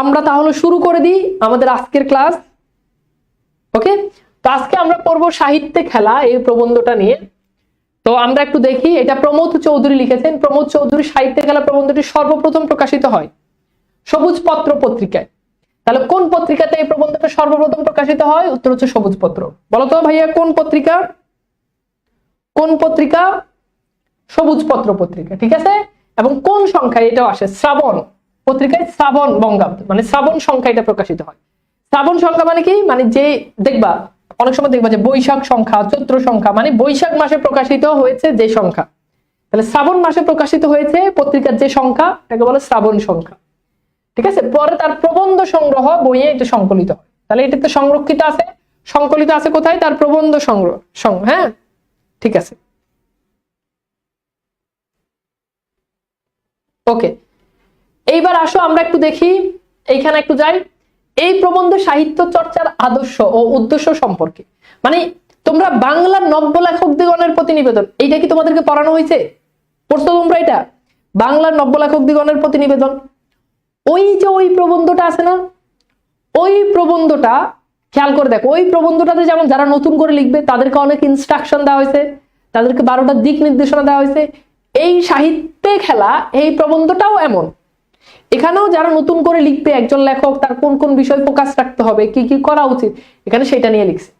আমরা তাহলে শুরু করে দিই আমাদের আজকের ক্লাস। ওকে, তো আজকে আমরা পড়বো সাহিত্যে খেলা এই প্রবন্ধটা নিয়ে। তো আমরা একটু দেখি, এটা প্রমোদ চৌধুরী লিখেছেন। প্রমোদ চৌধুরী সাহিত্যে খেলা প্রবন্ধটি সর্বপ্রথম প্রকাশিত হয় সবুজ পত্র পত্রিকায়। তাহলে কোন পত্রিকাতে এই প্রবন্ধটা সর্বপ্রথম প্রকাশিত হয়? উত্তর হচ্ছে সবুজ পত্র। বলতো ভাইয়া কোন পত্রিকা? কোন পত্রিকা? সবুজ পত্র পত্রিকা, ঠিক আছে। এবং কোন সংখ্যায় এটাও আসে? শ্রাবণ পত্রিকায়, শ্রাবণ বঙ্গাব্দ মানে শ্রাবণ সংখ্যা এটা প্রকাশিত হয়। শ্রাবণ সংখ্যা মানে কি? মানে যে দেখবা অনেক সময় দেখবা যে বৈশাখ সংখ্যা, চৈত্র সংখ্যা, মানে বৈশাখ মাসে প্রকাশিত হয়েছে যে সংখ্যা। তাহলে শ্রাবণ মাসে প্রকাশিত হয়েছে পত্রিকার যে সংখ্যা এটাকে বলে শ্রাবণ সংখ্যা, ঠিক আছে। পরে তার প্রবন্ধ সংগ্রহ বইয়ে এটা সংকলিত হয়। তাহলে এটাতে সংরক্ষিত আছে, সংকলিত আছে কোথায়? তার প্রবন্ধ সংগ্রহ। হ্যাঁ, ঠিক আছে। ওকে, এইবার আসো আমরা একটু দেখি, এইখানে একটু যাই এই প্রবন্ধে সাহিত্য চর্চার আদর্শ ও উদ্দেশ্য সম্পর্কে। মানে তোমরা বাংলার নব্য লেখকদিগণের প্রতিনিবেদন, এইটা কি তোমাদেরকে পড়ানো হয়েছে? পড়ছো তোমরা এটা? বাংলার নব্য লেখকদিগণের প্রতিনিবেদন, ওই যে ওই প্রবন্ধটা আছে না, ওই প্রবন্ধটা খেয়াল করে দেখো। ওই প্রবন্ধটাতে যেমন যারা নতুন করে লিখবে তাদেরকে অনেক ইনস্ট্রাকশন দেওয়া হয়েছে, তাদেরকে 12টা দিক নির্দেশনা দেওয়া হয়েছে। এই সাহিত্যে খেলা এই প্রবন্ধটাও এমন। এখানেও যারা নতুন করে লিখবে একজন লেখক, তার কোন কোন বিষয় ফোকাস রাখতে হবে, কি কি করা উচিত, এখানে সেটা নিয়ে লিখছে।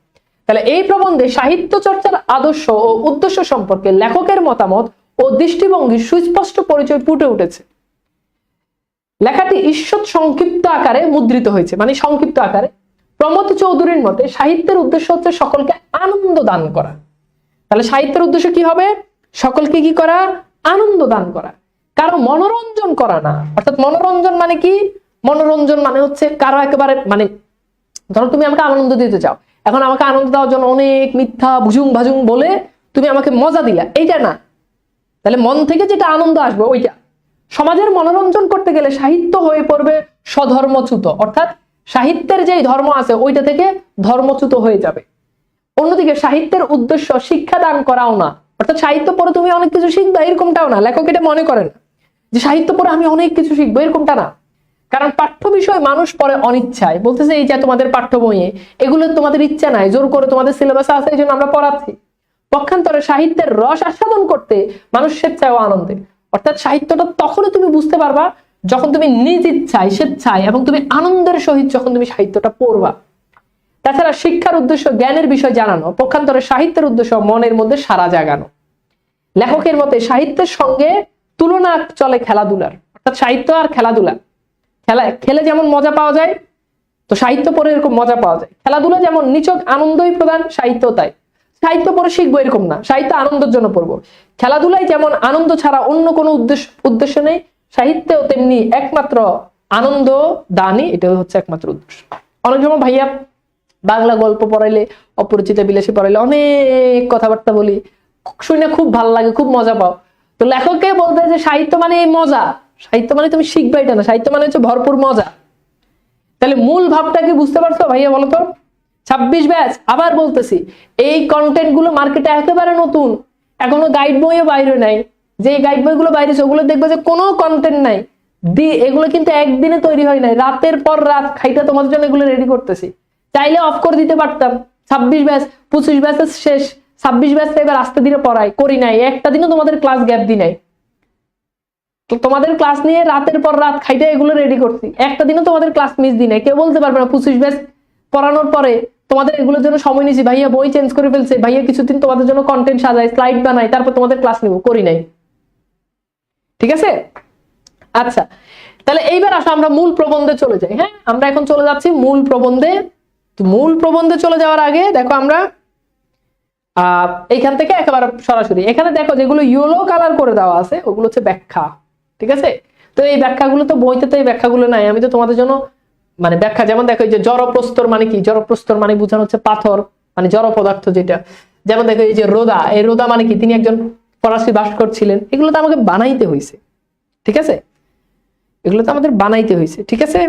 তাহলে এই প্রবন্ধে সাহিত্য চর্চার আদর্শ ও উদ্দেশ্য সম্পর্কে লেখকের মতামত ও দৃষ্টিভঙ্গির সুস্পষ্ট পরিচয় ফুটে উঠেছে। লেখাটি ঈষৎ সংক্ষিপ্ত আকারে মুদ্রিত হয়েছে, মানে সংক্ষিপ্ত আকারে। প্রমোদ চৌধুরীর মতে সাহিত্যের উদ্দেশ্য হচ্ছে সকলকে আনন্দ দান করা। তাহলে সাহিত্যের উদ্দেশ্য কি হবে? সকলকে কি করা? আনন্দ দান করা, কারো মনোরঞ্জন করা না। অর্থাৎ মনোরঞ্জন মানে কি? মনোরঞ্জন মানে হচ্ছে কারো একেবারে, মানে ধরো তুমি আমাকে আনন্দ দিতে চাও, এখন আমাকে আনন্দ দেওয়ার জন্য অনেক মিথ্যা ভুজুং ভাজুং বলে তুমি আমাকে মজা দিলা, এইটা না। তাহলে মন থেকে যেটা আনন্দ আসবে ওইটা। সমাজের মনোরঞ্জন করতে গেলে সাহিত্য হয়ে পড়বে স্বধর্মচ্যুত, অর্থাৎ সাহিত্যের যেই ধর্ম আছে ওইটা থেকে ধর্মচ্যুত হয়ে যাবে। অন্যদিকে সাহিত্যের উদ্দেশ্য শিক্ষা দান করাও না, অর্থাৎ সাহিত্য পড়ে তুমি অনেক কিছু শিখবে এরকমটাও না। লেখক এটা মনে করেন যে সাহিত্য পড়ে আমি অনেক কিছু শিখবো, এরকমটা না। কারণ পাঠ্য বিষয় মানুষ পড়ে অনিচ্ছায়, বলতেছে এই যে তোমাদের পাঠ্য বইয়ে এগুলো তোমাদের ইচ্ছা নাই, জোর করে তোমাদের সিলেবাসে আছে এই জন্য আমরা পড়াচ্ছি। পক্ষান্তরে সাহিত্যের রস আস্বাদন করতে মানুষ স্বেচ্ছায় ও আনন্দে। অর্থাৎ সাহিত্যটা তখনই তুমি বুঝতে পারবা যখন তুমি নিজ ইচ্ছায়, স্বেচ্ছায় এবং তুমি আনন্দের সহিত যখন তুমি সাহিত্যটা পড়বা। তাছাড়া শিক্ষার উদ্দেশ্য জ্ঞানের বিষয় জানানো, পক্ষান্তরে সাহিত্যের উদ্দেশ্য মনের মধ্যে সাড়া জাগানো। লেখকের মতে সাহিত্যের সঙ্গে তুলনা চলে খেলাধুলার, অর্থাৎ সাহিত্য আর খেলাধুলা। খেলে যেমন মজা পাওয়া যায়, তো সাহিত্য পড়ে এরকম মজা পাওয়া যায়। খেলাধুলা যেমন নিছক আনন্দই প্রদান, সাহিত্য তাই। সাহিত্য পড়ে শিখবো এরকম না, সাহিত্য আনন্দের জন্য পড়বো। খেলাধুলাই যেমন আনন্দ ছাড়া অন্য কোনো উদ্দেশ্য নেই, সাহিত্যেও তেমনি একমাত্র আনন্দ দানই, এটা হচ্ছে একমাত্র উদ্দেশ্য। অনেক সময় ভাইয়া বাংলা গল্প পড়াইলে, অপরিচিত বিলাসী পড়াইলে অনেক কথাবার্তা বলি, শুনে খুব ভালো লাগে, খুব মজা পাও। তো লেখককে বলতে যে সাহিত্য মানে এই মজা, সাহিত্য মানে তুমি শিখবে এটা না, সাহিত্য মানে হচ্ছে ভরপুর মজা। তাহলে মূল ভাবটা কি বুঝতে পারছো ভাইয়া? বলো তো। 26 ব্যাচ, আবার বলতেছি, এই কন্টেন্ট গুলো মার্কেটে একেবারে নতুন, এখনো গাইড বইও বাইরে নাই। যে গাইড বইগুলো বাইরে ওগুলো দেখবে যে কোনো কন্টেন্ট নাই, এগুলো কিন্তু একদিনে তৈরি হয় নাই, রাতের পর রাত খাইটা তোমাদের জন্য এগুলো রেডি করতেছি। চাইলে অফ করে দিতে পারতাম। 26 ব্যাচ 25 ব্যাচ শেষ, 26 ব্যাচটা এবার আস্তে ধীরে পড়াই, করি নাই, একটা দিনও তোমাদের ক্লাস গ্যাপ দিই নাই। তো তোমাদের ক্লাস নিয়ে রাতের পর রাত খাইতে এগুলো রেডি করছি, একটা দিনও তোমাদের ক্লাস মিস দিই নাই। কেউ বলতে পারবে না 25 ব্যাচ পড়ানোর পরে তোমাদের এগুলোর জন্য সময় নিয়েছি, ভাইয়া বই চেঞ্জ করে ফেলছে, ভাইয়া কিছুদিন তোমাদের জন্য কন্টেন্ট সাজাই, স্লাইড বানাই, তারপর তোমাদের ক্লাস নিব, করি নাই। ঠিক আছে, আচ্ছা। তাহলে এইবার আসো আমরা মূল প্রবন্ধে চলে যাই। হ্যাঁ, আমরা এখন চলে যাচ্ছি মূল প্রবন্ধে। মূল প্রবন্ধে চলে যাওয়ার আগে দেখো আমরা এইখান থেকে একেবারে সরাসরি এখানে দেখো যেগুলো ইয়েলো কালার করে দেওয়া আছে ওগুলো হচ্ছে ব্যাখ্যা, ঠিক আছে। তো এই ব্যাখ্যাগুলো তো বইতে তো এই ব্যাখ্যাগুলো নাই, আমি তো তোমাদের জন্য মানে ব্যাখ্যা, যেমন দেখো এই যে জড়প্রস্তর মানে কি, জড়প্রস্তর মানে বোঝানো হচ্ছে পাথর, মানে জড় পদার্থ যেটা। যেমন দেখো এই যে রোদা, এই রোদা মানে কি, তিনি একজন ফরাসি ভাস্কর ছিলেন। এগুলো তো আমাকে বানাইতে হয়েছে, ঠিক আছে, এগুলো তো আমাদের বানাইতে হয়েছে, ঠিক আছে।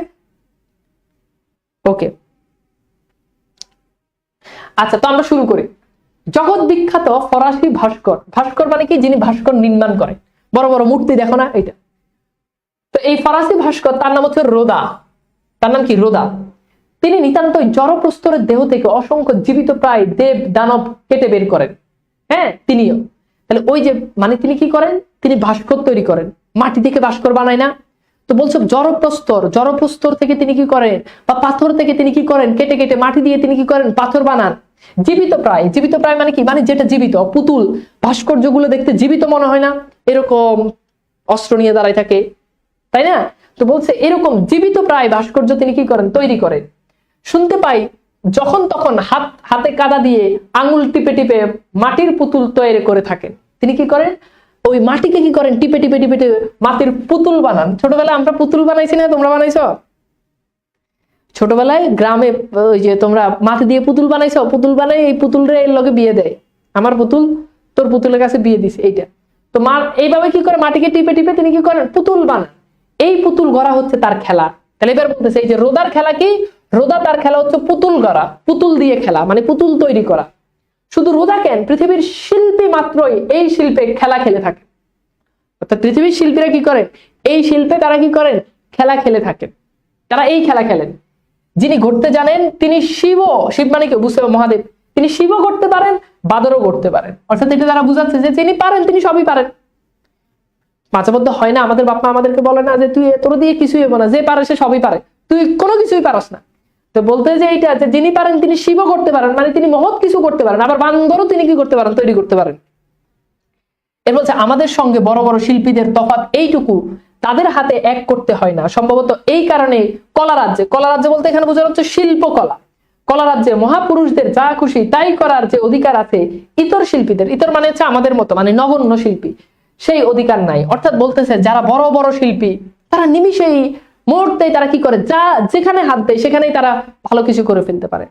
ওকে, আচ্ছা, তো আমরা শুরু করি। জগৎ বিখ্যাত ফরাসি ভাস্কর, ভাস্কর মানে কি, যিনি ভাস্কর নির্মাণ করেন, বড় বড় মূর্তি দেখো না, এইটা। তো এই ফরাসি ভাস্কর তার নাম হচ্ছে রোদা। তার নাম কি? রোদা। তিনি নিতান্তই জড়প্রস্তরের দেহ থেকে অসংখ্য জীবিত প্রায় দেব দানব কেটে বের করেন। হ্যাঁ, তিনিও। তাহলে ওই যে মানে তিনি কি করেন? তিনি ভাস্কর তৈরি করেন, মাটি থেকে ভাস্কর বানায় না। তো বলছো জড়প্রস্তর থেকে তিনি কি করেন, বা পাথর থেকে তিনি কি করেন? কেটে কেটে মাটি দিয়ে তিনি কি করেন? পাথর বানান। জীবিত প্রায় মানে কি? মানে যেটা জীবিত, পুতুল ভাস্কর্যগুলো দেখতে জীবিত মনে হয় না? এরকম অস্ত্র নিয়ে দাঁড়ায় থাকে, তাই না? তো বলছে এরকম জীবিত প্রায় ভাস্কর্য তিনি কি করেন? তৈরি করেন। শুনতে পাই যখন তখন হাতে কাদা দিয়ে আঙুল টিপে টিপে মাটির পুতুল তৈরি করে থাকেন। তিনি কি করেন? ওই মাটিকে কি করেন? টিপে টিপে টিপে মাটির পুতুল বানান। ছোটবেলায় আমরা পুতুল বানাইছি না? তোমরা বানাইছো? ছোটবেলায় গ্রামে ওই যে তোমরা মাটি দিয়ে পুতুল বানাইছো, পুতুল বানাই এই পুতুলরে এর লগে বিয়ে দেয়। আমার পুতুল তোর পুতুলের কাছে বিয়ে দিছে, এইটা। তো মা এইভাবে কি করে? মাটিকে টিপে টিপে তিনি কি করেন? পুতুল বানান। এই পুতুল গড়া হচ্ছে তার খেলা। তাহলে এবার বলতেছে এই যে রোদার খেলা কি? রোদা তার খেলা হচ্ছে পুতুল গড়া, পুতুল দিয়ে খেলা, মানে পুতুল তৈরি করা। শুধু রোদা কেন, পৃথিবীর শিল্পী মাত্রই এই শিল্পে খেলা খেলে থাকে। অর্থাৎ পৃথিবীর শিল্পীরা কি করেন? এই শিল্পে তারা কি করেন? খেলা খেলে থাকেন। তারা এই খেলা খেলেন। যিনি ঘুরতে জানেন তিনি শিব মানে কি? বুঝতে হবে, মহাদেব। তিনি শিব করতে পারেন, বাদরও করতে পারেন। অর্থাৎ এটা তারা বুঝাচ্ছে যে তিনি পারেন, তিনি সবই পারেন। মাঝে মধ্যে হয় না, আমাদের বাপ মা আমাদেরকে বলে না যে তুই তোর দিয়ে কিছুই হবে না, যে পারে সে সবই পারে, তুই কোনো কিছুই পারস না। তো বলতে যে এইটা যে যিনি পারেন তিনি শিব করতে পারেন, মানে তিনি মহৎ কিছু করতে পারেন। আবার বান্দরও তিনি কি করতে পারেন? তৈরি করতে পারেন। এর বলছে আমাদের সঙ্গে বড় বড় শিল্পীদের তফাৎ এইটুকু, তাদের হাতে এক করতে হয় না। সম্ভবত এই কারণে কলা রাজ্যে বলতে এখানে বোঝানো হচ্ছে শিল্পকলা। কলা রাজ্যে মহাপুরুষদের যা খুশি তাই করার যে অধিকার আছে ইতর শিল্পীদের, ইতর মানে হচ্ছে আমাদের মতো, মানে নগণ্য শিল্পী, সেই অধিকার নাই। অর্থাৎ বলতেছে যারা বড় বড় শিল্পী তারা নিমিষেই মুহূর্তেই তারা কি করে? যা যেখানে হাত দেয় সেখানেই তারা ভালো কিছু করে ফেলতে পারে।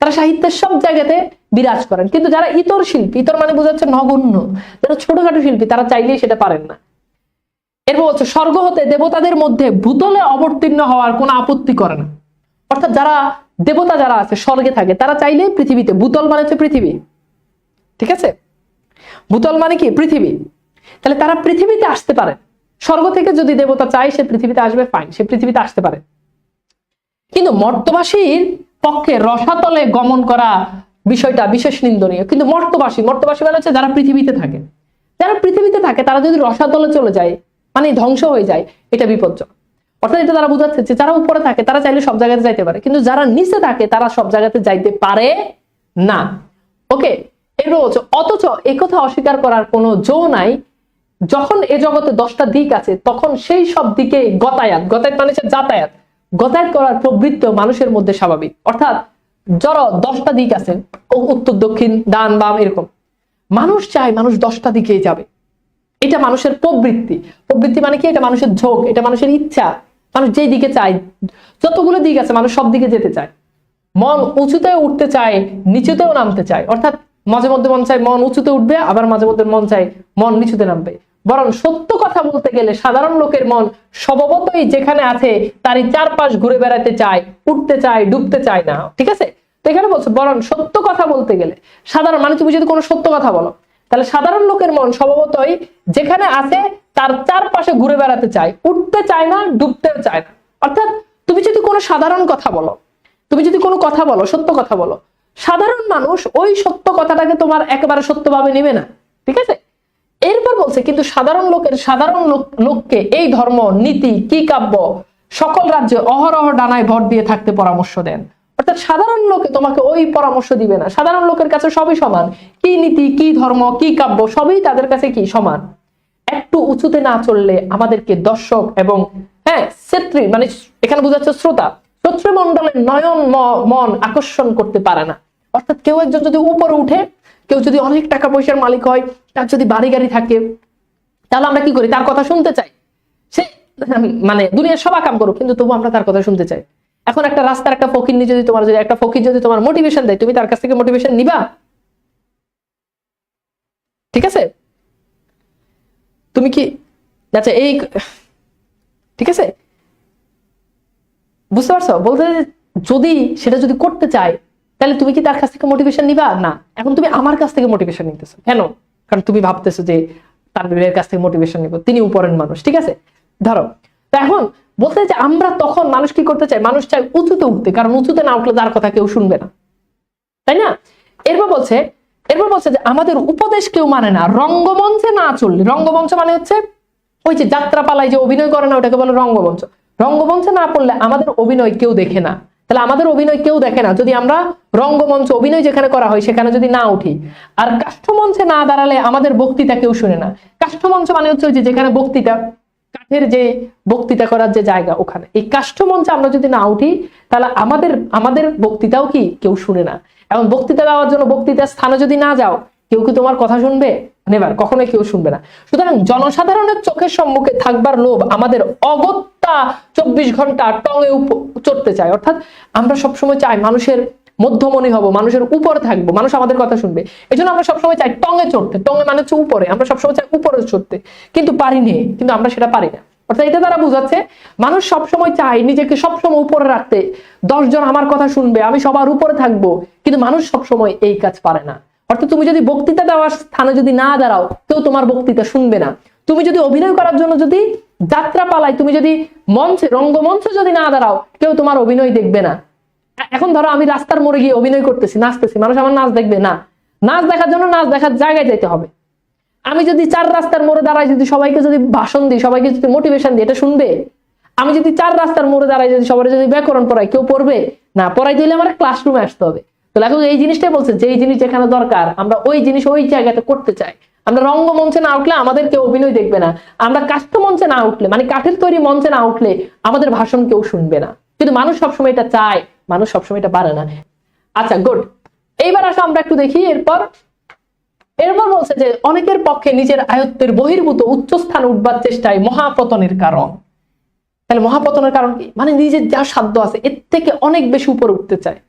তারা সাহিত্যের সব জায়গাতে বিরাজ করেন। কিন্তু যারা ইতর শিল্পী, ইতর মানে বোঝাচ্ছে নগণ্য, যারা ছোটখাটো শিল্পী, তারা চাইলেই সেটা পারেন না। এরপর হচ্ছে স্বর্গ হতে দেবতাদের মধ্যে ভূতলে অবতীর্ণ হওয়ার কোনো আপত্তি করে না। অর্থাৎ যারা দেবতা যারা আছে স্বর্গে থাকে, তারা চাইলে পৃথিবীতে, ভূতল মানে হচ্ছে পৃথিবী, ঠিক আছে? ভূতল মানে কি? পৃথিবী। তাহলে তারা পৃথিবীতে আসতে পারে। স্বর্গ থেকে যদি দেবতা চায় সে পৃথিবীতে আসবে, ফাইন, সে পৃথিবীতে আসতে পারে। কিন্তু মর্তবাসীর পক্ষে রসাতলে গমন করা বিষয়টা বিশেষ নিন্দনীয়। কিন্তু মর্তবাসী মানে হচ্ছে যারা পৃথিবীতে থাকে, তারা যদি রসাতলে চলে যায়, মানে ধ্বংস হয়ে যায়, এটা বিপজ্জনক। অর্থাৎ এটা তারা বোঝাচ্ছে যে যারা উপরে থাকে তারা চাইলে সব জায়গাতে যাইতে পারে, কিন্তু যারা নিচে থাকে তারা সব জায়গাতে যাইতে পারে না। ওকে, এরপর হচ্ছে অথচ একথা অস্বীকার করার কোনো জো নাই। যখন এ জগতে 10টা দিক আছে তখন সেই সব দিকে গতায়াত মানে হচ্ছে যাতায়াত করার প্রবৃত্তি মানুষের মধ্যে স্বাভাবিক। অর্থাৎ জড় 10টা দিক আছে, উত্তর দক্ষিণ ডান বাম, এরকম মানুষ চায় মানুষ 10টা দিকেই যাবে। এটা মানুষের প্রবৃত্তি মানে কি? এটা মানুষের ঝোঁক, এটা মানুষের ইচ্ছা। মানুষ যেই দিকে চায়, যতগুলো দিক আছে মানুষ সব দিকে যেতে চায়। মন উঁচুতে উঠতে চায়, নিচুতেও নামতে চায়। অর্থাৎ মাঝে মধ্যে মন চায় মন উঁচুতে উঠবে, আবার মাঝে মধ্যে মন চায় মন নিচুতে নামবে। বরং সত্য কথা বলতে গেলে সাধারণ লোকের মন স্বভাবতই যেখানে আছে তারই চারপাশ ঘুরে বেড়াতে চায়, উঠতে চায়, ডুবতে চায় না, ঠিক আছে? তো এখানে বলছে বরং সত্য কথা বলতে গেলে সাধারণ, মানে তুমি যদি কোনো সত্য কথা বলো তাহলে সাধারণ লোকের মন স্বভাবতই যেখানে আছে তার চারপাশে ঘুরে বেড়াতে চায়, উঠতে চায় না, ডুবতেও চায় না। অর্থাৎ তুমি যদি কোনো সাধারণ কথা বলো, সত্য কথা বলো, সাধারণ মানুষ ওই সত্য কথাটাকে তোমার একেবারে সত্যভাবে নেবে না, ঠিক আছে? এরপর বলছে কিন্তু সাধারণ লোককে এই ধর্ম নীতি কি কাব্য সকল রাজ্যে অহরহ ডানায় ভর দিয়ে থাকতে পরামর্শ দেন। অর্থাৎ সাধারণ লোকে তোমাকে ওই পরামর্শ দিবে না। সাধারণ লোকের কাছে সবই সমান, কি নীতি, কি ধর্ম, কি কাব্য, সবই তাদের কাছে কি সমান। একটু উঁচুতে না চললে আমাদেরকে দর্শক এবং শ্রোত্রী, মানে এখানে বোঝাচ্ছে শ্রোতৃমণ্ডলের নয়ন মন আকর্ষণ করতে পারে না। অর্থাৎ কেউ একজন যদি উপরে উঠে, কেউ যদি অনেক টাকা পয়সার মালিক হয়, তার যদি বাড়ি গাড়ি থাকে, তাহলে আমরা কি করি? তার কথা শুনতে চাই। সে মানে দুনিয়ার সব কাম করুক, কিন্তু তবু আমরা তার কথা শুনতে চাই। এখন একটা রাস্তার একটা ফকির যদি তোমার মোটিভেশন দেয়, তুমি তার কাছ থেকে মোটিভেশন নিবা? ঠিক আছে? তুমি কি আচ্ছা এই ঠিক আছে, বুঝতে পারছো? বলতে যদি সেটা যদি করতে চায় তাহলে তুমি কি তার কাছ থেকে মোটিভেশন নিবা? না। এখন তুমি আমার কাছ থেকে মোটিভেশন নিতেছো কেন? কারণ তুমি ভাবতেছো যে তার কাছ থেকে মোটিভেশন নিব, তিনি উপরের মানুষ, ঠিক আছে? ধরো তো এখন বলতে যে আমরা তখন মানুষ কি করতে চাই, মানুষ চাই উঁচুতে উঠতে, কারণ উঁচুতে না উঠলে তার কথা কেউ শুনবে না, তাই না? এরপর বলছে যে আমাদের উপদেশ কেউ মানে না, রঙ্গমঞ্চে না চললে, রঙ্গমঞ্চ মানে হচ্ছে ওই যে যাত্রা পালায় যে অভিনয় করে না, ওটাকে বলে রঙ্গমঞ্চ। রঙ্গমঞ্চে না পড়লে আমাদের অভিনয় কেউ দেখে না। তাহলে আমাদের অভিনয় কেউ দেখে না যদি আমরা রঙ্গমঞ্চ অভিনয় যেখানে করা হয় সেখানে যদি না উঠি। আর কাষ্ঠমঞ্চে না দাঁড়ালে আমাদের বক্তৃতা কেউ শুনে না। কাষ্ঠমঞ্চ মানে হচ্ছে ওই যে যেখানে বক্তৃতা, কাঠের যে বক্তৃতা করার যে জায়গা, ওখানে। এই কাষ্ঠমঞ্চে আমরা যদি না উঠি তাহলে আমাদের বক্তৃতাও কি কেউ শুনে না। এবং বক্তৃতা দেওয়ার জন্য বক্তৃতার স্থানে যদি না যাও, কেউ কি তোমার কথা শুনবে? নেবার, কখনোই কেউ শুনবে না। সুতরাং জনসাধারণের চোখের সম্মুখে থাকবার লোভ আমাদের অগত্যা 24 ঘন্টা টঙে চড়তে চায়। অর্থাৎ আমরা সবসময় চাই মানুষের মধ্যমণি হব, মানুষের উপরে থাকবো, মানুষ আমাদের কথা শুনবে। এই জন্য আমরা সবসময় চাই টঙে চড়তে। টঙে মানে হচ্ছে উপরে, আমরা সবসময় চাই উপরে চড়তে, কিন্তু পারি না, কিন্তু আমরা সেটা পারি না। অর্থাৎ এটা দ্বারা বোঝাচ্ছে মানুষ সবসময় চায় নিজেকে সবসময় উপরে রাখতে, 10 জন আমার কথা শুনবে, আমি সবার উপরে থাকবো, কিন্তু মানুষ সবসময় এই কাজ পারে না। অর্থাৎ তুমি যদি বক্তৃতা দেওয়ার স্থানে যদি না দাঁড়াও, কেউ তোমার বক্তৃতা শুনবে না। তুমি যদি অভিনয় করার জন্য যদি যাত্রা পালায়, তুমি যদি মঞ্চে রঙ্গমঞ্চে যদি না দাঁড়াও, কেউ তোমার অভিনয় দেখবে না। এখন ধরো আমি রাস্তার মোড়ে গিয়ে অভিনয় করতেছি, নাচতেছি, মানুষ আমার নাচ দেখবে না। নাচ দেখার জন্য নাচ দেখার জায়গায় যেতে হবে। আমি যদি 4 রাস্তার মোড়ে দাঁড়াই, যদি সবাইকে যদি ভাষণ দিই, সবাইকে যদি মোটিভেশন দিই, এটা শুনবে? আমি যদি 4 রাস্তার মোড়ে দাঁড়াই, যদি সবাই যদি ব্যাকরণ পড়াই, কেউ পড়বে না। পড়াই দিলে আমার ক্লাসরুমে আসতে হবে। তো লেখক এই জিনিসটাই বলছে যে এই জিনিস যেখানে দরকার আমরা ওই জিনিস ওই জায়গাতে করতে চাই। আমরা রঙ্গমঞ্চে না উঠলে আমাদের কেউ অভিনয় দেখবে না। আমরা কাষ্ঠমঞ্চে না উঠলে, মানে কাঠের তৈরি মঞ্চে না উঠলে আমাদের ভাষণ কেউ শুনবে না। কিন্তু মানুষ সবসময় এটা চায়, মানুষ সবসময় এটা পারে না। আচ্ছা, গুড। এইবার আসো আমরা একটু দেখি। এরপর বলছে যে অনেকের পক্ষে নিজের আয়ত্তের বহির্ভূত উচ্চ স্থানে উঠবার চেষ্টায় মহাপতনের কারণ। তাহলে মহাপতনের কারণ কি? মানে নিজের যা সাধ্য আছে এর থেকে অনেক বেশি উপরে উঠতে চায়।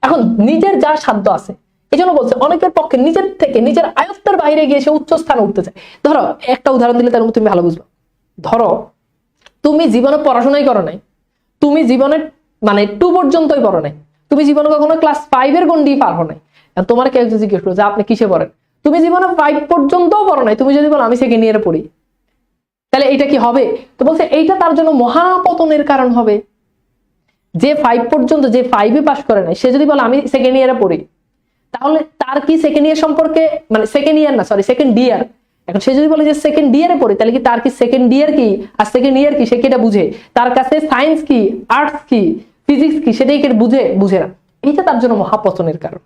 এখন নিজের যা সাধ্য আছে, এই জন্য বলছে অনেকের পক্ষে নিজের থেকে নিজের আয়ত্তের বাইরে গিয়ে সে উচ্চ স্থানে উঠতে চায়। ধরো একটা উদাহরণ দিলে তার মধ্যে তুমি ভালো বুঝবে। ধরো তুমি জীবনে পড়াশোনাই করো নাই, তুমি জীবনে মানে 2 পর্যন্তই পড়ো নাই, তুমি জীবনে কখনো ক্লাস 5 এর গন্ডি পার হো নাই। তোমার কেউ যদি জিজ্ঞেস করো যে আপনি কিসে পড়েন, তুমি জীবনে 5 পর্যন্তও পড়ো নাই, তুমি যদি বলো আমি সেকেন্ড ইয়ারে পড়ি, তাহলে এটা কি হবে? তো বলছে এইটা তার জন্য মহাপতনের কারণ হবে। যে 5 পর্যন্ত, যে 5 এ পাস করে নাই, সে যদি বলে আমি সেকেন্ড ইয়ারে পড়ি, তাহলে তার কি সেকেন্ড ইয়ার সম্পর্কে, মানে সেকেন্ড ইয়ার, এখন সে যদি বলে যে সেকেন্ড ইয়ারে পড়ি, তাহলে কি তার কি সেকেন্ড ইয়ার কি আর সেকেন্ড ইয়ার কি সে কি এটা বুঝে? তার কাছে সায়েন্স কি, আর্টস কি, ফিজিক্স কি সেটাই কি বুঝে না। এইটা তার জন্য মহাপতনের কারণ।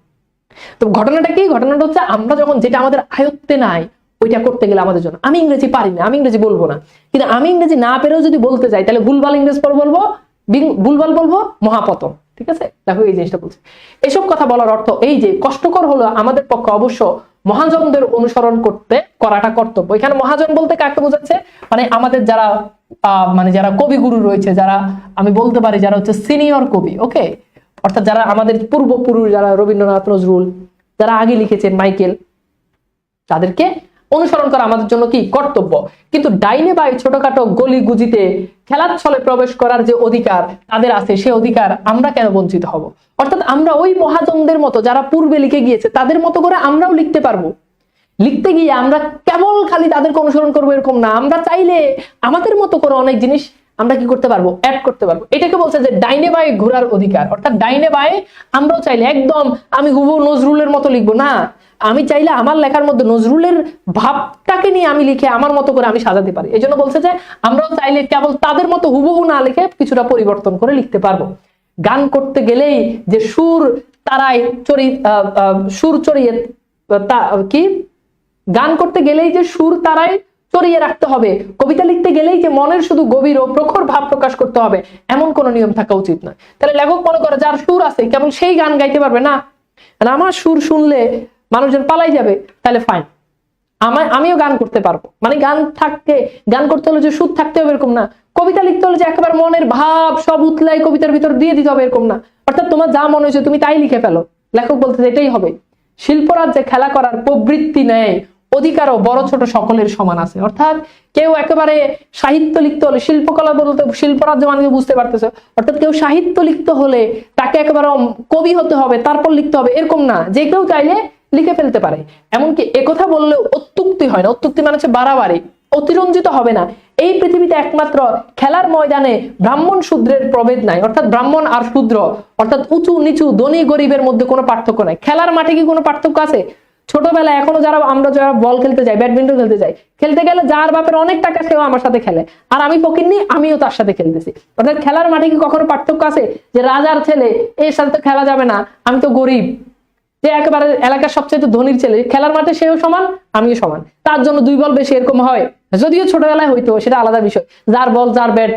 তো ঘটনাটা কি? ঘটনাটা হচ্ছে আমরা যখন যেটা আমাদের আয়ত্তে নাই ওইটা করতে গেলে আমাদের জন্য, আমি ইংরেজি পারি না, আমি ইংরেজি বলবো না, কিন্তু আমি ইংরেজি না পেরেও যদি বলতে যাই তাহলে ভুলভাল ইংরেজি বলবো, মহাপতন। ঠিক আছে, দেখো এই জিনিসটা বলছে। এসব কথা বলার অর্থ এই যে কষ্টকর হলো আমাদের পক্ষে অবশ্য মহাজনদের অনুসরণ করাটা কর্তব্য। এখানে মহাজন বলতে কাকে বোঝাচ্ছে? মানে আমাদের যারা যারা কবিগুরু রয়েছে, যারা আমি বলতে পারি যারা হচ্ছে সিনিয়র কবি, ওকে, অর্থাৎ যারা আমাদের পূর্বপুরুষ, যারা রবীন্দ্রনাথ, নজরুল, যারা আগে লিখেছেন, মাইকেল, তাদেরকে অনুসরণ করা আমাদের জন্য কি কর্তব্য। কিন্তু ডাইনে বাই ছোটখাটো গলি গুজিতে খেলার ছলে প্রবেশ করার যে অধিকার তাদের আছে, সে অধিকার আমরা কেন বঞ্চিত হব? অর্থাৎ আমরা ওই মহাজনদের মতো যারা পূর্বে লিখে গিয়েছে তাদের মতো করে আমরাও লিখতে পারবো। লিখতে গিয়ে আমরা কেবল খালি তাদেরকে অনুসরণ করবো এরকম না, আমরা চাইলে আমাদের মতো করে অনেক জিনিস আমরা কি করতে পারবো, অ্যাড করতে পারবো। এটাকে বলছে যে ডাইনে বায়ে ঘোরার অধিকার। অর্থাৎ ডাইনে বায়ে আমরাও চাইলে একদম আমি হুবহু নজরুলের মতো লিখবো না, আমি চাইলে আমার লেখার মধ্যে নজরুলের ভাবটাকে নিয়ে আমি লিখে আমার মতো করে আমি সাজাতে পারি। এই জন্য বলছে যে আমরাও চাইলে কেবল তাদের মতো হুবহু না লিখে কিছুটা পরিবর্তন করে লিখতে পারবো। গান করতে গেলেই যে সুর চড়িয়ে গান করতে গেলেই যে সুর তারাই চড়িয়ে রাখতে হবে, কবিতা লিখতে গেলেই যে মনের শুধু গভীর ও প্রখর ভাব প্রকাশ করতে হবে, এমন কোন নিয়ম থাকা উচিত নয়। তাহলে লেখক মনে করে যার সুর আছে কেবল সেই গান গাইতে পারবে না, আমার সুর শুনলে মানুষজন পালাই যাবে, তাহলে ফাইন, আমিও গান করতে পারবো। মানে গান করতে হলে যে সুর থাকতে হবে এরকম না, কবিতা লিখতে হলে যে একেবারে মনের ভাব সব উতলাই কবিতার ভিতর দিয়ে দিতে হবে এরকম না। অর্থাৎ তোমার যা মনে হয়েছে তুমি তাই লিখে ফেলো। লেখক বলতে এটাই হবে। শিল্পরাজ্যে খেলা করার প্রবৃত্তি নেই, অধিকারও বড় ছোট সকলের সমান আছে। অর্থাৎ কেউ একেবারে সাহিত্য লিখতে হলে, শিল্পকলা বলতে শিল্পরাজ্য মানে বুঝতে পারতেছে, অর্থাৎ কেউ সাহিত্য লিখতে হলে তাকে একেবারে কবি হতে হবে তারপর লিখতে হবে এরকম না, যে কেউ চাইলে লিখে ফেলতে পারে। এমনকি একথা বললেও অত্যুক্তি হয় না। অত্যুক্তি মানে হচ্ছে বাড়াবাড়ি, অতিরঞ্জিত হবে না। এই পৃথিবীতে একমাত্র খেলার ময়দানে ব্রাহ্মণ শূদ্রের প্রভেদ নাই, অর্থাৎ ব্রাহ্মণ আর শূদ্র, অর্থাৎ উঁচু নিচু ধনী গরিবের মধ্যে কোনো পার্থক্য নাই। খেলার মাঠে কি কোনো পার্থক্য আছে? ছোটবেলায় এখনো আমরা যারা বল খেলতে যাই, ব্যাডমিন্টন খেলতে যাই, খেলতে গেলে যার বাপের অনেক টাকা সেও আমার সাথে খেলে, আর আমি ফকিন্নি, আমিও তার সাথে খেলতেছি। অর্থাৎ খেলার মাঠে কি কখনো পার্থক্য আছে যে রাজার ছেলে এর সাথে তো খেলা যাবে না, আমি তো গরিব, যে একেবারে এলাকার সবচেয়ে ধনীর ছেলে খেলার মাঠে সেও সমান আমিও সমান, তার জন্য 2 বল বেশি এরকম হয়? যদিও ছোটবেলায় হইতো, সেটা আলাদা বিষয়, যার বল যার ব্যাট,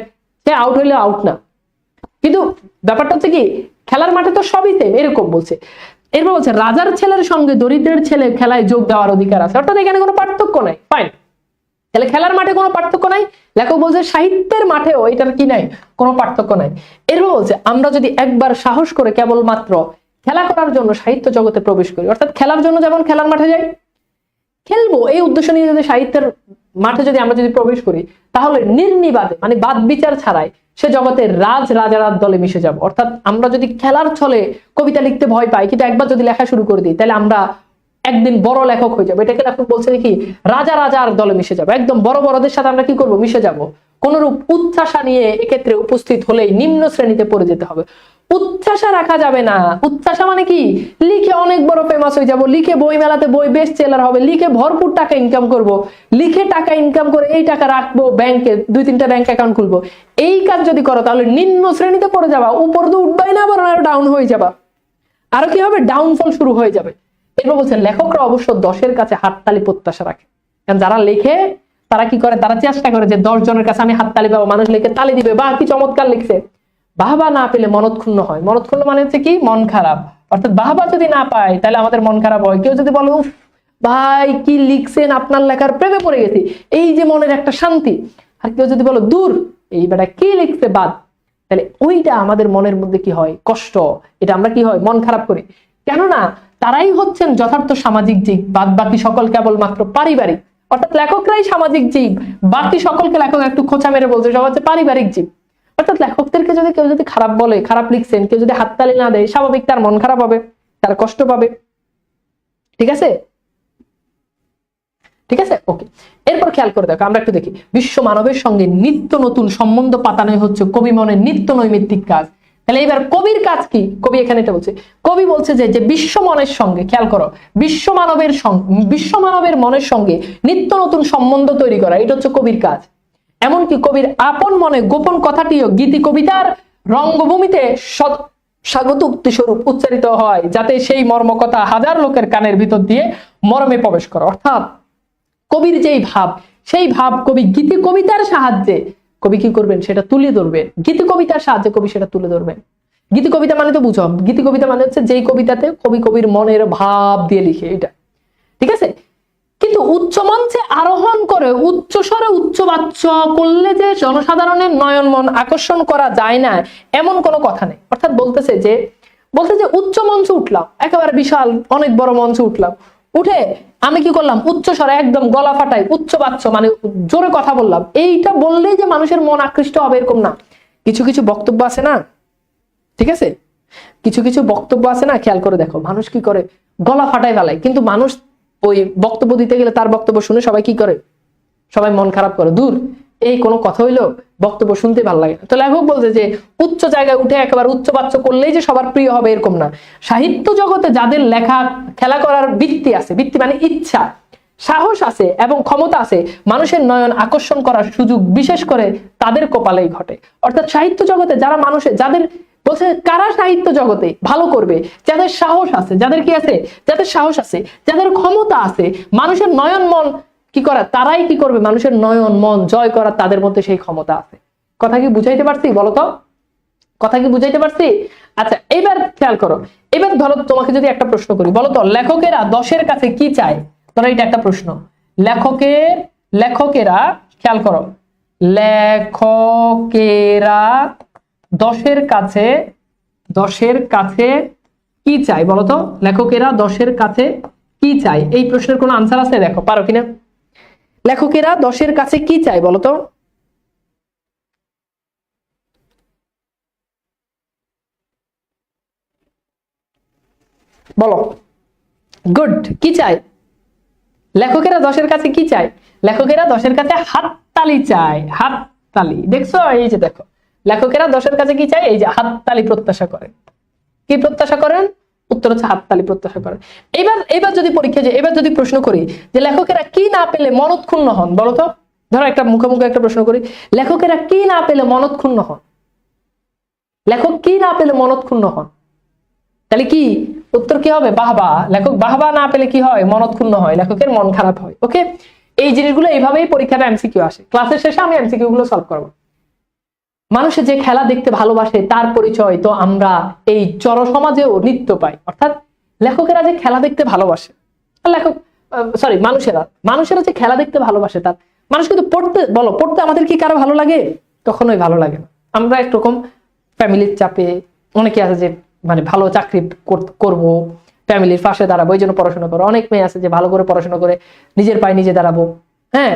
সে আউট হইলে আউট না। কিন্তু ব্যাপারটা হচ্ছে কি, খেলার মাঠে তো সবই সেম, এরকম বলছে। এরপর বলছে রাজার ছেলের সঙ্গে দরিদ্রের ছেলে খেলায় যোগ দেওয়ার অধিকার আছে, অর্থাৎ এখানে কোনো পার্থক্য নাই। ফাইন, তাহলে খেলার মাঠে কোনো পার্থক্য নাই। লেখক বলছে সাহিত্যের মাঠেও এটার কি নাই, কোনো পার্থক্য নাই। এরপর বলছে আমরা যদি একবার সাহস করে কেবলমাত্র খেলা করার জন্য সাহিত্য জগতে প্রবেশ করি, অর্থাৎ খেলার জন্য যেমন খেলার মাঠে যাই, খেলবো এই উদ্দেশ্য নিয়ে যদি সাহিত্যের মাঠে যদি আমরা যদি প্রবেশ করি, তাহলে নির্নিবাদে মানে বাদ বিচার ছাড়াই সে জগতে রাজারাত দলে মিশে যাব। অর্থাৎ আমরা যদি খেলার ছলে কবিতা লিখতে ভয় পাই, কিন্তু একবার যদি লেখা শুরু করে দিই, তাহলে আমরা একদিন বড় লেখক হয়ে যাবো। এটাকে লেখক বলছে কি, রাজার দলে মিশে যাবো, একদম বড় বড়দের সাথে আমরা কি করব, মিশে যাব। কোনরূপ উচ্চাশা নিয়ে এক্ষেত্রে উপস্থিত হলেই নিম্ন শ্রেণীতে পড়ে যেতে হবে। উচ্চাশা রাখা যাবে না। উচ্চাশা মানে কি, লিখে অনেক বড় ফেমাস হয়ে যাব, লিখে বই মেলাতে বই বেস্ট সেলার হবে, লিখে ভরপুর টাকা ইনকাম করব, লিখে টাকা ইনকাম করে এই টাকা রাখবো ব্যাংকে, 2-3টা ব্যাংক অ্যাকাউন্ট খুলবো। এই কাজ যদি করো তাহলে নিম্ন শ্রেণীতে পড়ে যাবা, উপর তো উঠবাই না, বরং আরো ডাউন হয়ে যাবা, আরো কি হবে, ডাউনফল শুরু হয়ে যাবে। এরপর বলছে লেখকরা অবশ্য 10-এর কাছে হাততালি প্রত্যাশা রাখে। কারণ যারা লেখে তারা কি করে, তারা চেষ্টা করে যে 10 জনের কাছে আমি হাততালি পাবো, মানুষ লিখে তালি দিবে, বা কি চমৎকার লিখছে। বাহবা না পেলে মনৎক্ষুণ্ণ হয়। মনৎক্ষুণ্ণ মানে হচ্ছে কি, মন খারাপ। অর্থাৎ বাহবা যদি না পাই তাহলে আমাদের মন খারাপ হয়। কেউ যদি বলে উফ ভাই কি লিখছেন, আপনার লেখার প্রেমে পড়ে গেছি, এই যে মনের একটা শান্তি। আর কেউ যদি বলো দূর এই বেটা কি লিখছে বাদ, তাহলে ওইটা আমাদের মনের মধ্যে কি হয়, কষ্ট, এটা আমরা কি হয়, মন খারাপ করি। কেননা তারাই হচ্ছেন যথার্থ সামাজিক জীব, বাদ বাকি সকল কেবলমাত্র পারিবারিক। অর্থাৎ লেখকরাই সামাজিক জীব, বাকি সকলকে লেখক একটু খোঁচা মেরে বলছে সব হচ্ছে পারিবারিক জীব। অর্থাৎ লেখকদেরকে যদি কেউ যদি খারাপ বলে, খারাপ লিখছেন, কেউ যদি হাততালি না দেয়, স্বাভাবিক তার মন খারাপ হবে, তার কষ্ট পাবে। ঠিক আছে, ঠিক আছে, ওকে। এরপর খেয়াল করে দেখো, আমরা একটু দেখি, বিশ্ব মানবের সঙ্গে নিত্য নতুন সম্বন্ধ পাতানোই হচ্ছে কবি মনের নিত্য নৈমিত্তিক কাজ। তাহলে এবার কবির কাজ কি, কবি এখানে এটা বলছে। কবি বলছে যে বিশ্ব মনের সঙ্গে, খেয়াল করো, বিশ্ব মানবের মনের সঙ্গে নিত্য নতুন সম্বন্ধ তৈরি করা, এটা হচ্ছে কবির কাজ। এমনকি কবির আপন মনে গোপন কথাটিও গীতি কবিতার রঙ্গভূমিতে স্বাগত উক্তি স্বরূপ উচ্চারিত হয়, যাতে সেই মর্মকথা হাজার লোকের কানের ভিতর দিয়ে মর্মে প্রবেশ করে। অর্থাৎ কবির যেই ভাব, সেই ভাব কবি গীতি কবিতার সাহায্যে কবি কি করবেন, সেটা তুলে ধরবেন। গীতি কবিতার সাহায্যে কবি সেটা তুলে ধরবেন। গীতি কবিতা মানে তো বুঝো, গীতি কবিতা মানে হচ্ছে যেই কবিতাতে কবি কবির মনের ভাব দিয়ে লিখে, এটা ঠিক আছে। কিন্তু উচ্চ মঞ্চে আরোহণ করে উচ্চ স্বরে উচ্চবাচ্য করলে যে জনসাধারণের নয়ন মন আকর্ষণ করা যায় না, এমন কোনো কথা নেই। অর্থাৎ বলতেছে যে উচ্চ মঞ্চে উঠলাম, একেবারে বিশাল অনেক বড় মঞ্চে উঠলাম, উঠে আমি কি করলাম, উচ্চ স্বরে একদম গলা ফাটাই উচ্চবাচ্য মানে জোরে কথা বললাম, এইটা বললেই যে মানুষের মন আকৃষ্ট হবে এরকম না। কিছু কিছু বক্তব্য আছে না, ঠিক আছে, কিছু কিছু বক্তব্য আছে না, খেয়াল করে দেখো, মানুষ কি করে গলা ফাটাই ফেলায়, কিন্তু মানুষ ওই বক্তব্য দিতে গেলে তার বক্তব্য শুনে সবাই কি করে, সবাই মন খারাপ করে, দূর এই কোনো কথা হইলো, বক্তব্য শুনতে ভালো লাগে না। তো লেখক বলছে যে উচ্চ জায়গায় উঠে একেবারে উচ্চবাচ্য করলেই যে সবার প্রিয় হবে এরকম না। সাহিত্য জগতে যাদের লেখা খেলা করার বৃত্তি আছে, বৃত্তি মানে ইচ্ছা, সাহস আছে এবং ক্ষমতা আছে, মানুষের নয়ন আকর্ষণ করার সুযোগ বিশেষ করে তাদের কপালেই ঘটে। অর্থাৎ সাহিত্য জগতে যারা যাদের বলছে কারা সাহিত্য জগতে ভালো করবে, যাদের সাহস আছে, যাদের কি আছে, যাদের সাহস আছে, যাদের ক্ষমতা আছে, মানুষের নয়ন মন কি করা, তারাই কি করবে, মানুষের নয়ন মন জয় করা তাদের মধ্যে সেই ক্ষমতা আছে। কথা কি বুঝাইতে পারছি, বলতো, কথা কি বুঝাইতে পারছি? আচ্ছা এবার খেয়াল করো, এবার ধরো তোমাকে যদি একটা প্রশ্ন করি, বলতো লেখকেরা 10-এর কাছে কি চায়, ধরো এটা একটা প্রশ্ন, লেখকেরা খেয়াল করো, লেখকেরা 10-এর কাছে কি চাই, বলতো, লেখকেরা 10-এর কাছে কি চাই, এই প্রশ্নের কোনো আনসার আছে, দেখো পারো কিনা। লেখকেরা 10-এর কাছে কি চাই বলতো, বলো, গুড, কি চাই, লেখকেরা 10-এর কাছে কি চায়? লেখকেরা 10-এর কাছে হাততালি চায়, হাততালি। দেখছো, এই যে দেখো, লেখকেরা 10-এর কাছে কি চায়? এই যে হাততালি প্রত্যাশা করেন। কি প্রত্যাশা করেন? উত্তর হচ্ছে হাততালি প্রত্যাশা করেন। এবার যদি পরীক্ষা যে এবার যদি প্রশ্ন করি যে লেখকেরা কি না পেলে মনৎক্ষুণ্ণ হন, বলো তো। ধরো একটা মুখোমুখি একটা প্রশ্ন করি, লেখকেরা কি না পেলে মনৎক্ষুণ্ণ হন? লেখক কি না পেলে মনৎক্ষুণ্ণ হন? তাহলে কি উত্তর কি হবে? বাহবা। লেখক বাহবা না পেলে কি হয়? মনৎক্ষুণ্ণ হয়, লেখকের মন খারাপ হয়। ওকে, এই জিনিসগুলো এইভাবেই পরীক্ষাটা এমসিকিউ আসে। ক্লাসের শেষে আমি এমসিকিউ গুলো সলভ করবো। মানুষে যে খেলা দেখতে ভালোবাসে তার পরিচয় তো আমরা এই জড়সমাজেও নিত্য পাই। অর্থাৎ লেখকেরা যে খেলা দেখতে ভালোবাসে, মানুষেরা যে খেলা দেখতে ভালোবাসে, তার মানুষ কিন্তু পড়তে আমাদের কি কারো ভালো লাগে? কখনোই ভালো লাগে না। আমরা একরকম ফ্যামিলির চাপে, অনেকে আছে যে মানে ভালো চাকরি করব, ফ্যামিলির পাশে দাঁড়াবো, এই জন্য পড়াশোনা করো। অনেক মেয়ে আছে যে ভালো করে পড়াশোনা করে নিজের পায়ে নিজে দাঁড়াবো, হ্যাঁ,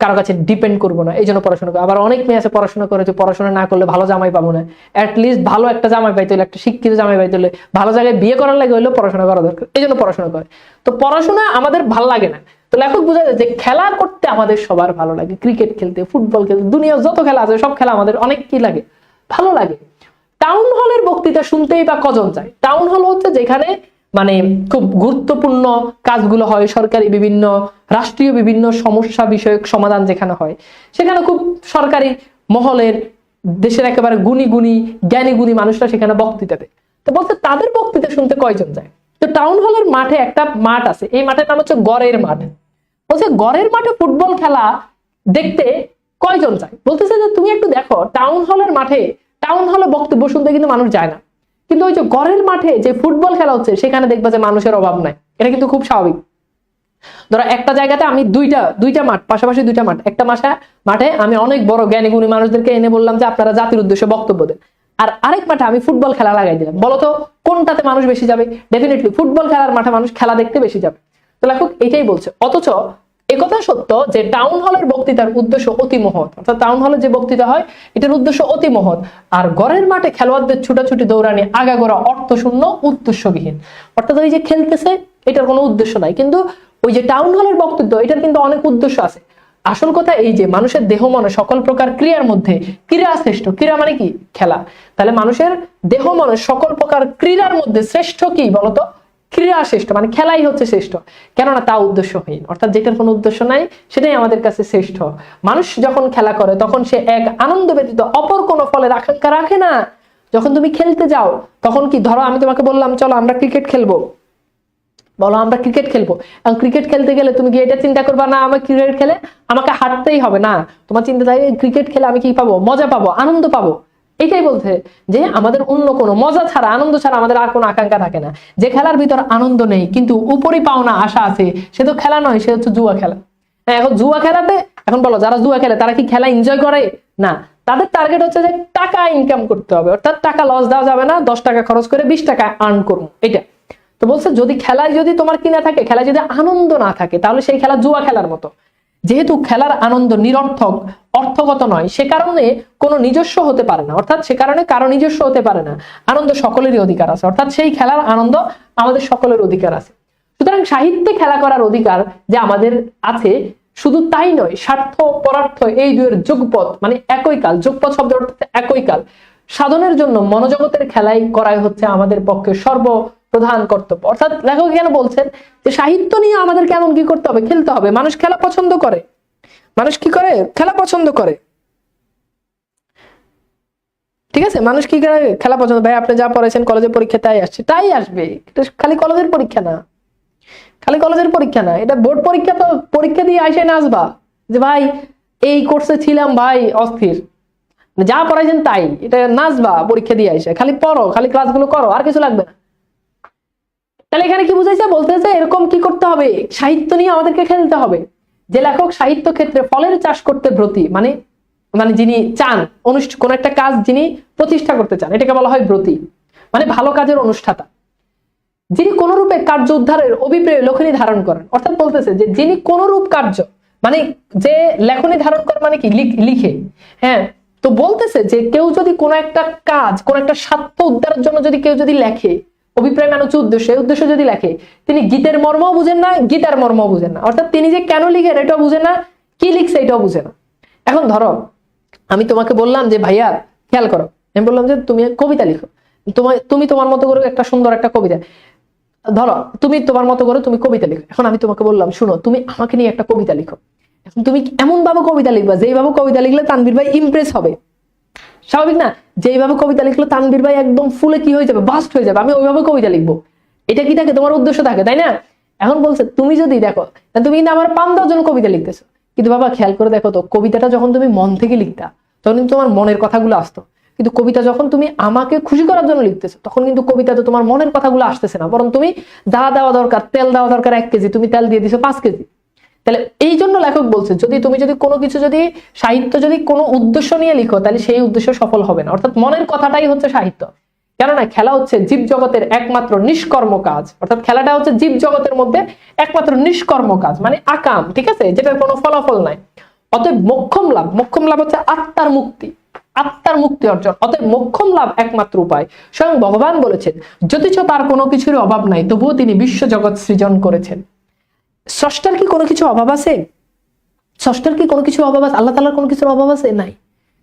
কারো কাছে ডিপেন্ড করবো না, এই জন্য পড়াশোনা করো। আবার অনেক মেয়ে আছে পড়াশোনা করে যে পড়াশোনা না করলে ভালো জামাই পাবো না, অ্যাটলিস্ট ভালো একটা জামাই পাইতে হলে, একটা শিক্ষিত জামাই পাইতে হলে, ভালো জায়গায় বিয়ে করার লাগে হলেও পড়াশোনা করা দরকার, এই জন্য পড়াশোনা করে। তো পড়াশোনা আমাদের ভালো লাগে না। তো লেখক বোঝায় যে খেলা করতে আমাদের সবার ভালো লাগে, ক্রিকেট খেলতে, ফুটবল খেলতে, দুনিয়ার যত খেলা আছে সব খেলা আমাদের অনেক কি লাগে, ভালো লাগে। টাউন হলের বক্তৃতা শুনতেই বা কজন যায়? টাউন হল হচ্ছে যেখানে মানে খুব গুরুত্বপূর্ণ কাজগুলো হয়, সরকারি বিভিন্ন রাষ্ট্রীয় বিভিন্ন সমস্যা বিষয়ক সমাধান যেখানে হয়, সেখানে খুব সরকারি মহলের দেশের একেবারে গুণী জ্ঞানী গুণী মানুষরা সেখানে বক্তৃতা দেয়। তো বলতে তাদের বক্তৃতা শুনতে কয়জন যায়? তো টাউন হলের মাঠে একটা মাঠ আছে, এই মাঠের নাম হচ্ছে গড়ের মাঠ। বলছে গড়ের মাঠে ফুটবল খেলা দেখতে কয়জন যায়? বলতেছে যে তুমি একটু দেখো, টাউন হলে বক্তব্য শুনতে কিন্তু মানুষ যায় না, কিন্তু ওই যে গড়ের মাঠে যে ফুটবল খেলা হচ্ছে সেখানে দেখবা যে মানুষের অভাব নাই। এটা কিন্তু খুব স্বাভাবিক। ধরো একটা জায়গাতে আমি দুইটা মাঠ, পাশাপাশি দুইটা মাঠ, একটা মাঠে আমি অনেক বড় জ্ঞানী গুণী মানুষদেরকে এনে বললাম যে আপনারা জাতির উদ্দেশ্যে বক্তব্য দেন, আর আরেক মাঠে আমি ফুটবল খেলা লাগাই দিলাম। বলতো কোনটাতে মানুষ বেশি যাবে? ডেফিনেটলি ফুটবল খেলার মাঠে মানুষ খেলা দেখতে বেশি যাবে। তো লেখক এটাই বলছে। অথচ একথা সত্য যে টাউন হলের বক্তৃতার উদ্দেশ্য অতি মহৎ, অর্থাৎ টাউন হলে যে বক্তৃতা হয় এটার উদ্দেশ্য অতি মহৎ, আর গড়ের মাঠে খেলোয়াড়দের ছুটাছুটি দৌড়ানি আগাগোড়া অর্থশূন্য, উদ্দেশ্যবিহীন। অর্থাৎ ওই যে খেলতেছে এটার কোনো উদ্দেশ্য নাই, কিন্তু ওই যে টাউন হলের বক্তব্য এটার কিন্তু অনেক উদ্দেশ্য আছে। আসল কথা এই যে মানুষের দেহ মনে সকল প্রকার ক্রিয়ার মধ্যে ক্রীড়া শ্রেষ্ঠ। ক্রীড়া মানে কি? খেলা। তাহলে মানুষের দেহ মনে সকল প্রকার ক্রীড়ার মধ্যে শ্রেষ্ঠ কি বলতো? ক্রীড়া শ্রেষ্ঠ, মানে খেলাই হচ্ছে শ্রেষ্ঠ। কেননা তা উদ্দেশ্যহীন, অর্থাৎ যেটার কোনো উদ্দেশ্য নাই সেটাই আমাদের কাছে শ্রেষ্ঠ। মানুষ যখন খেলা করে তখন সে এক আনন্দ ব্যতীত অপর কোনো ফলের আকাঙ্ক্ষা রাখে না। যখন তুমি খেলতে যাও তখন কি, ধরো আমি তোমাকে বললাম চলো আমরা ক্রিকেট খেলবো, বলো আমরা ক্রিকেট খেলবো, এবং ক্রিকেট খেলতে গেলে তুমি কি এটা চিন্তা করবা না আমার ক্রিকেট খেলে আমাকে হারতেই হবে? না, তোমার চিন্তা থাকে ক্রিকেট খেলে আমি কি পাবো? মজা পাবো, আনন্দ পাবো। এটাই বলতে যে আমাদের অন্য কোনো মজা ছাড়া, আনন্দ ছাড়া আমাদের আর কোনো আকাঙ্ক্ষা থাকে না। যে খেলার ভিতর আনন্দ নেই কিন্তু উপরই পাওনা আশা আছে, সে তো খেলা নয়, সে হচ্ছে জুয়া খেলা। হ্যাঁ, এখন জুয়া খেলাতে, এখন বলো যারা জুয়া খেলে তারা কি খেলা এনজয় করে? না, তাদের টার্গেট হচ্ছে যে টাকা ইনকাম করতে হবে, অর্থাৎ টাকা লস দেওয়া যাবে না, 10 টাকা খরচ করে 20 টাকা আর্ন করবো, এটা। তো বলছে যদি খেলায় যদি তোমার কি না থাকে, খেলায় যদি আনন্দ না থাকে, তাহলে সেই খেলা জুয়া খেলার মতো। যেহেতু খেলার আনন্দ নিরর্থক, অর্থগত নয়, সে কারণে কোনো নিজস্ব হতে পারে না, অর্থাৎ সে কারণে কারো নিজস্ব হতে পারে না। আনন্দ সকলেরই অধিকার আছে, অর্থাৎ সেই খেলার আনন্দ আমাদের সকলের অধিকার আছে। সুতরাং সাহিত্যে খেলা করার অধিকার যে আমাদের আছে, শুধু তাই নয়, স্বার্থ পরার্থ এই দুয়ের যোগপথ, মানে একই কাল, যোগপথ শব্দ অর্থাৎ একই কাল সাধনের জন্য মনোজগতের খেলাই করাই হচ্ছে আমাদের পক্ষে প্রধান কর্তব্য। অর্থাৎ লেখক কেন বলছেন যে সাহিত্য নিয়ে আমাদের কেমন কি করতে হবে? খেলতে হবে। মানুষ খেলা পছন্দ করে, মানুষ কি করে? খেলা পছন্দ করে, ঠিক আছে? মানুষ কি করে? খেলা পছন্দ। ভাই আপনি যা পড়াইছেন কলেজে পরীক্ষা তাই আসছে, তাই আসবে। এটা খালি কলেজের পরীক্ষা না, খালি কলেজের পরীক্ষা না, এটা বোর্ড পরীক্ষা। তো পরীক্ষা দিয়ে আসে নাচবা যে ভাই এই কোর্সে ছিলাম ভাই অস্থির, যা পড়াইছেন তাই, এটা নাচবা পরীক্ষা দিয়ে আসে। খালি পড়ো, খালি ক্লাসগুলো করো, আর কিছু লাগবে না। তাহলে এখানে কি বুঝাইছে? বলতেছে এরকম কি করতে হবে? সাহিত্য নিয়ে আমাদেরকে খেলতে হবে। যে লেখক সাহিত্য ক্ষেত্রে ফলের চাষ করতে ব্রতী, মানে যিনি চান কোন একটা কাজ যিনি প্রতিষ্ঠা করতে চান, এটাকে বলা হয় ব্রতী, মানে ভালো কাজের অনুষ্ঠাতা। যিনি কোন রূপে কার্য উদ্ধারের অভিপ্রায় লেখনী ধারণ করেন, অর্থাৎ বলতেছে যে যিনি কোন রূপ কার্য, মানে যে লেখনী ধারণ করে মানে কি লিখে। হ্যাঁ, তো বলতেছে যে কেউ যদি কোনো একটা কাজ, কোন একটা স্বার্থ উদ্ধারের জন্য যদি কেউ যদি লেখে, অভিপ্রায় মানে হচ্ছে উদ্দেশ্য। এই উদ্দেশ্য যদি লেখে, তিনি গীতের মর্মও বুঝেন না, গীতার মর্মও বুঝেন না, অর্থাৎ তিনি যে কেন লিখেন এটাও বুঝেন না, কি লিখছে এটাও বুঝে না। এখন ধরো আমি তোমাকে বললাম যে ভাইয়া খেয়াল করো, আমি বললাম যে তুমি কবিতা লিখো, তুমি তোমার মতো করে একটা সুন্দর একটা কবিতা, ধরো তুমি তোমার মতো করে তুমি কবিতা লিখো। এখন আমি তোমাকে বললাম শুনো তুমি আমাকে নিয়ে একটা কবিতা লিখো। এখন তুমি এমন ভাবে কবিতা লিখবা যেইভাবে কবিতা লিখলে তানভীর ভাই ইমপ্রেস হবে, স্বাভাবিক না? যেইভাবে কবিতা লিখলে তানভীর ভাই একদম ফুলে কি হয়ে যাবে, বাস্ট হয়ে যাবে, আমি ওইভাবে কবিতা লিখবো। এটা কি থাকে, তোমার উদ্দেশ্য থাকে, তাই না? এখন বলছে তুমি যদি দেখো, তুমি কিন্তু আমার 5-10 জন কবিতা লিখতেছো, কিন্তু বাবা খেয়াল করে দেখো তো, কবিতাটা যখন তুমি মন থেকে লিখতা তখন কিন্তু তোমার মনের কথাগুলো আসতো, কিন্তু কবিতা যখন তুমি আমাকে খুশি করার জন্য লিখতেছো তখন কিন্তু কবিতাতে তোমার মনের কথাগুলো আসতেছে না, বরং তুমি যা দেওয়া দরকার, তেল দেওয়া দরকার 1 কেজি, তুমি তেল দিয়ে দিছো 5 কেজি। তাহলে এই জন্য লেখক বলছে তুমি যদি কোনো কিছু, যদি সাহিত্য যদি কোনো উদ্দেশ্য নিয়ে লিখো তাহলে সেই উদ্দেশ্য সফল হবে না, অর্থাৎ মনের কথাটাই হচ্ছে সাহিত্য। কেননা খেলা হচ্ছে জীব জগতের একমাত্র নিষ্কর্ম কাজ, অর্থাৎ খেলাটা হচ্ছে জীব জগতের মধ্যে একমাত্র নিষ্কর্ম কাজ, মানে আকাম, ঠিক আছে, যেটার কোনো ফলাফল নাই। অতএব মোক্ষম লাভ হচ্ছে আত্মার মুক্তি, আত্মার মুক্তি অর্জন, অতএব মোক্ষম লাভ একমাত্র উপায়। স্বয়ং ভগবান বলেছেন যদিচ তার কোনো কিছুর অভাব নাই তবুও তিনি বিশ্ব জগৎ সৃজন করেছেন। স্রষ্টার কি কোনো কিছু অভাব আছে? স্রষ্টার কি কোনো কিছু অভাব আছে? আল্লাহ তাআলার কোনো কিছুর অভাব আছে? নাই।